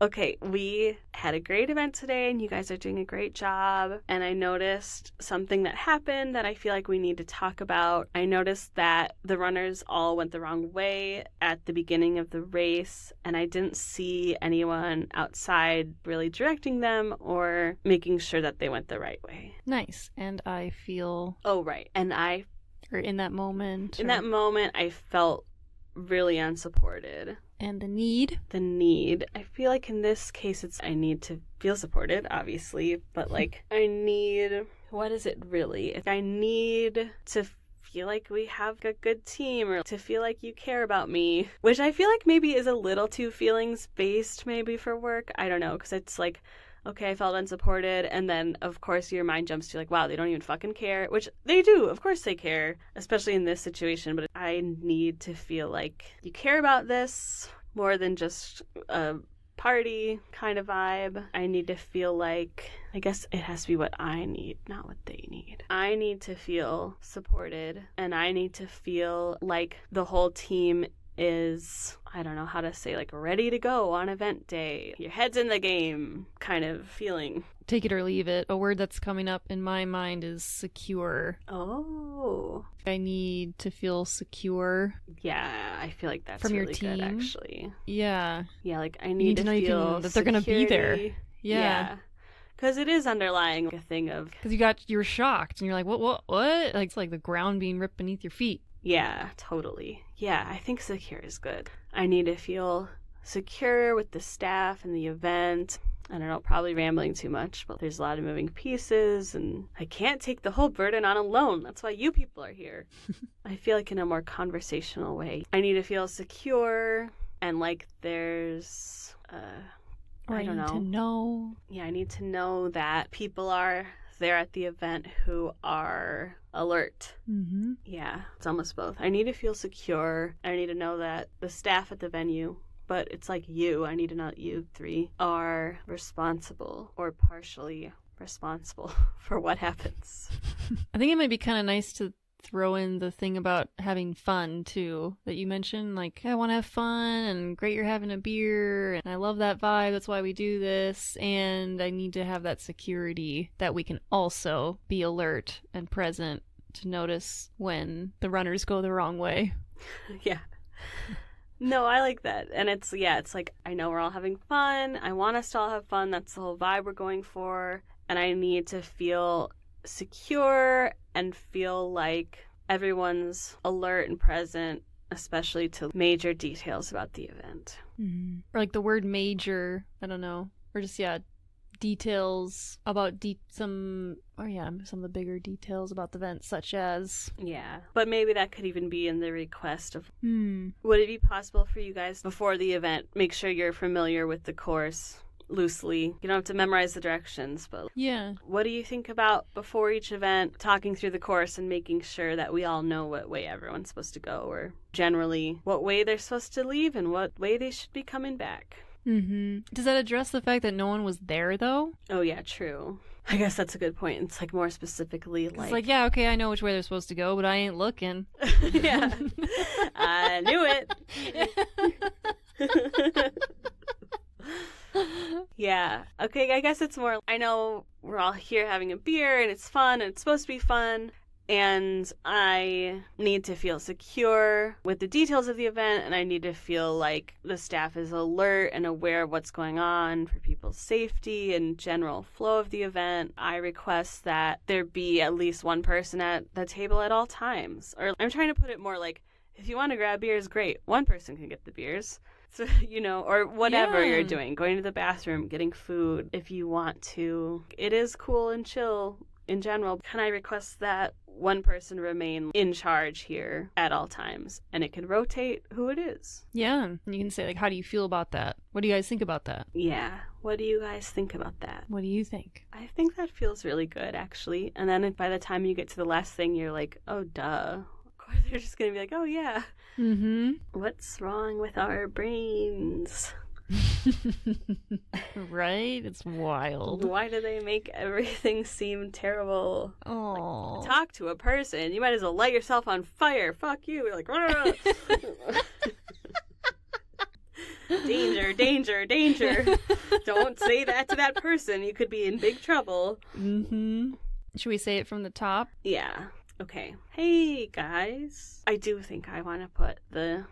Okay, we had a great event today and you guys are doing a great job. And I noticed something that happened that I feel like we need to talk about. I noticed that the runners all went the wrong way at the beginning of the race. And I didn't see anyone outside really directing them or making sure that they went the right way. Nice. And I feel... Oh, right. And or in that moment. That moment, I felt really unsupported. And the need? The need. I feel like in this case, I need to feel supported, obviously, but like, what is it really? I need to feel like we have a good team, or to feel like you care about me, which I feel like maybe is a little too feelings based maybe for work. I don't know, because it's like, okay, I felt unsupported, and then of course your mind jumps to like, wow, they don't even fucking care, which they do. Of course they care, especially in this situation, but I need to feel like you care about this more than just a party kind of vibe. I need to feel like, I guess it has to be what I need, not what they need. I need to feel supported, and I need to feel like the whole team is, I don't know how to say, like ready to go on event day. Your head's in the game kind of feeling. Take it or leave it. A word that's coming up in my mind is secure. Oh. I need to feel secure. Yeah, I feel like that's from really your team. good, actually. Yeah. Yeah, like I need to know feel that they're going to be there. Yeah. Because it is underlying like a thing of... Because you were shocked and you're like, what? Like, it's like the ground being ripped beneath your feet. Yeah, totally. Yeah, I think secure is good. I need to feel secure with the staff and the event. I don't know, probably rambling too much, but there's a lot of moving pieces, and I can't take the whole burden on alone. That's why you people are here. I feel like in a more conversational way. I need to feel secure, and like there's, I don't know. To know. Yeah, I need to know that people are there at the event who are alert. Mm-hmm. Yeah, it's almost both. I need to feel secure. I need to know that the staff at the venue, but it's like you, I need to know that you three are responsible or partially responsible for what happens. I think it might be kind of nice to throw in the thing about having fun too that you mentioned, like I want to have fun and great you're having a beer and I love that vibe, that's why we do this, and I need to have that security that we can also be alert and present to notice when the runners go the wrong way. Yeah. No, I like that. And it's like I know we're all having fun, I want us to all have fun, that's the whole vibe we're going for, and I need to feel secure and feel like everyone's alert and present, especially to major details about the event. Mm-hmm. Or like the word major, I don't know, or just details about some of the bigger details about the event, such as but maybe that could even be in the request of would it be possible for you guys before the event make sure you're familiar with the course loosely. You don't have to memorize the directions, but what do you think about before each event talking through the course and making sure that we all know what way everyone's supposed to go, or generally what way they're supposed to leave and what way they should be coming back? Mm-hmm. Does that address the fact that no one was there though? Oh yeah, true. I guess that's a good point. It's like more specifically like... It's like, yeah, okay, I know which way they're supposed to go, but I ain't looking. Yeah. I knew it. Yeah. Okay, I guess it's more, I know we're all here having a beer and it's fun and it's supposed to be fun, and I need to feel secure with the details of the event, and I need to feel like the staff is alert and aware of what's going on for people's safety and general flow of the event. I request that there be at least one person at the table at all times. Or I'm trying to put it more like, if you want to grab beers, great. One person can get the beers. So, or whatever you're doing, going to the bathroom, getting food, if you want to. It is cool and chill in general. Can I request that one person remain in charge here at all times? And it can rotate who it is. Yeah. And you can say, like, how do you feel about that? What do you guys think about that? Yeah. What do you guys think about that? What do you think? I think that feels really good, actually. And then by the time you get to the last thing, you're like, oh, duh. They're just going to be like, oh, yeah. Mm-hmm. What's wrong with our brains? Right? It's wild. Why do they make everything seem terrible? Oh. Like, talk to a person. You might as well light yourself on fire. Fuck you. You're like, danger, danger, danger. Don't say that to that person. You could be in big trouble. Mm-hmm. Should we say it from the top? Yeah. Okay. Hey, guys. I do think I want to put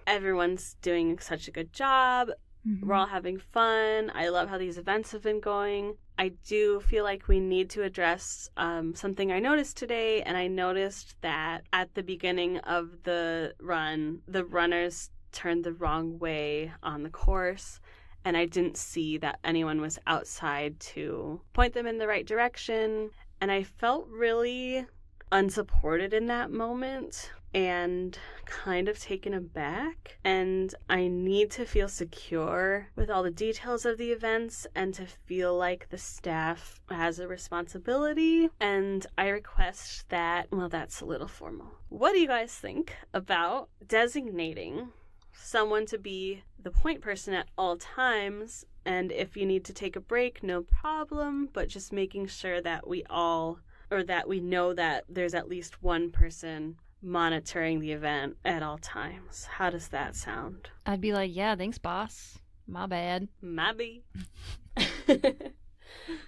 everyone's doing such a good job. Mm-hmm. We're all having fun. I love how these events have been going. I do feel like we need to address something I noticed today, and I noticed that at the beginning of the run, the runners turned the wrong way on the course, and I didn't see that anyone was outside to point them in the right direction, and I felt really unsupported in that moment and kind of taken aback, and I need to feel secure with all the details of the events and to feel like the staff has a responsibility, and I request that, well, that's a little formal. What do you guys think about designating someone to be the point person at all times, and if you need to take a break, no problem, but just making sure that we know that there's at least one person monitoring the event at all times. How does that sound? I'd be like, yeah, thanks, boss. My bad. Maybe.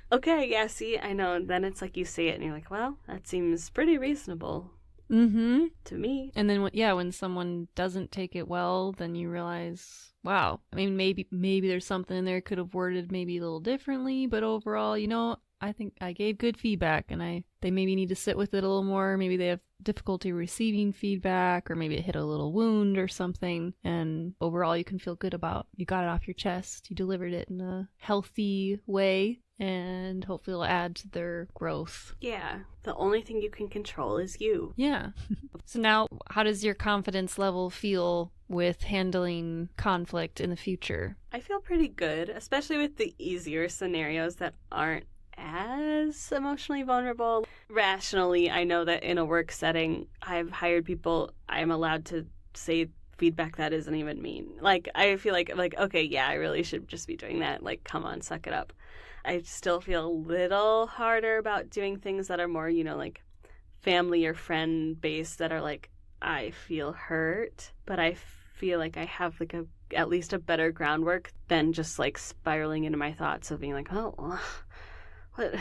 Okay, yeah, see, I know. And then it's like you say it and you're like, well, that seems pretty reasonable. Mm-hmm. To me. And then, when someone doesn't take it well, then you realize, wow, I mean, maybe there's something in there could have worded maybe a little differently, but overall, I think I gave good feedback, and they maybe need to sit with it a little more. Maybe they have difficulty receiving feedback, or maybe it hit a little wound or something, and overall you can feel good about you got it off your chest, you delivered it in a healthy way, and hopefully it'll add to their growth. Yeah, the only thing you can control is you. Yeah. So now, how does your confidence level feel with handling conflict in the future? I feel pretty good, especially with the easier scenarios that aren't as emotionally vulnerable. Rationally, I know that in a work setting, I've hired people, I'm allowed to say feedback that isn't even mean. Like, I feel like, okay, yeah, I really should just be doing that. Like, come on, suck it up. I still feel a little harder about doing things that are more, like family or friend based, that are like, I feel hurt, but I feel like I have like at least a better groundwork than just like spiraling into my thoughts of being like, oh, what?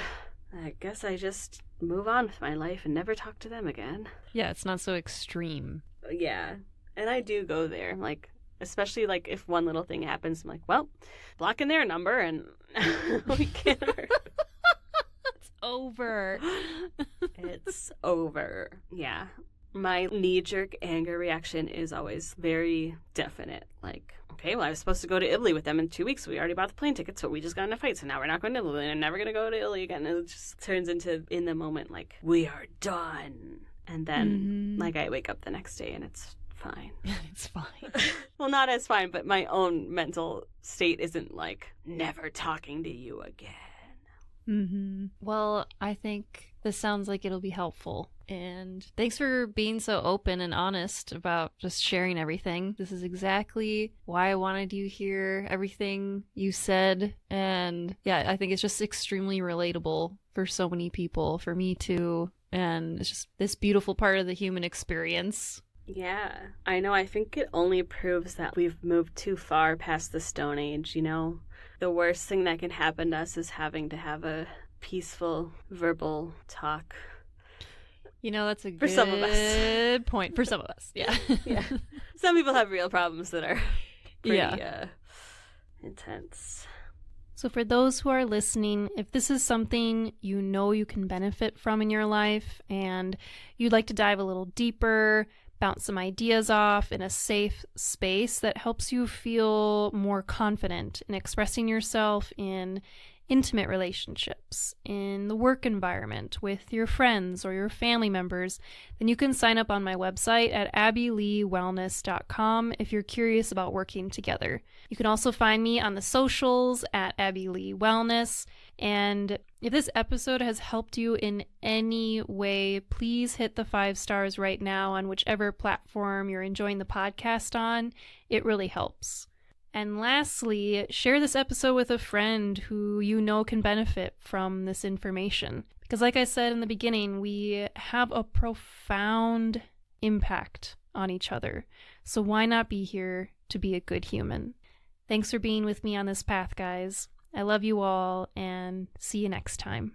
I guess I just move on with my life and never talk to them again. Yeah, it's not so extreme. Yeah, and I do go there, like, especially like if one little thing happens, I'm like, well, blocking their number and we can't. It's over. It's over. Yeah. My knee-jerk anger reaction is always very definite. Like, okay, well, I was supposed to go to Italy with them in 2 weeks. We already bought the plane tickets, but we just got in a fight, so now we're not going to Italy, and I'm never going to go to Italy again. And it just turns into, in the moment, like, we are done. And then, like, I wake up the next day and it's fine. It's fine. Well, not as fine, but my own mental state isn't like, never talking to you again. Mm-hmm. Well, I think this sounds like it'll be helpful. And thanks for being so open and honest about just sharing everything. This is exactly why I wanted you here, everything you said. And yeah, I think it's just extremely relatable for so many people, for me too. And it's just this beautiful part of the human experience. Yeah, I know. I think it only proves that we've moved too far past the Stone Age, The worst thing that can happen to us is having to have a peaceful verbal talk. That's a for some of us. good point. For some of us, yeah. Yeah. Some people have real problems that are pretty intense. So for those who are listening, if this is something you can benefit from in your life and you'd like to dive a little deeper, bounce some ideas off in a safe space that helps you feel more confident in expressing yourself in intimate relationships, in the work environment with your friends or your family members, then you can sign up on my website at abbyleewellness.com if you're curious about working together. You can also find me on the socials at Abby Lee Wellness. And if this episode has helped you in any way, please hit the 5 stars right now on whichever platform you're enjoying the podcast on. It really helps. And lastly, share this episode with a friend who can benefit from this information. Because like I said in the beginning, we have a profound impact on each other. So why not be here to be a good human? Thanks for being with me on this path, guys. I love you all, and see you next time.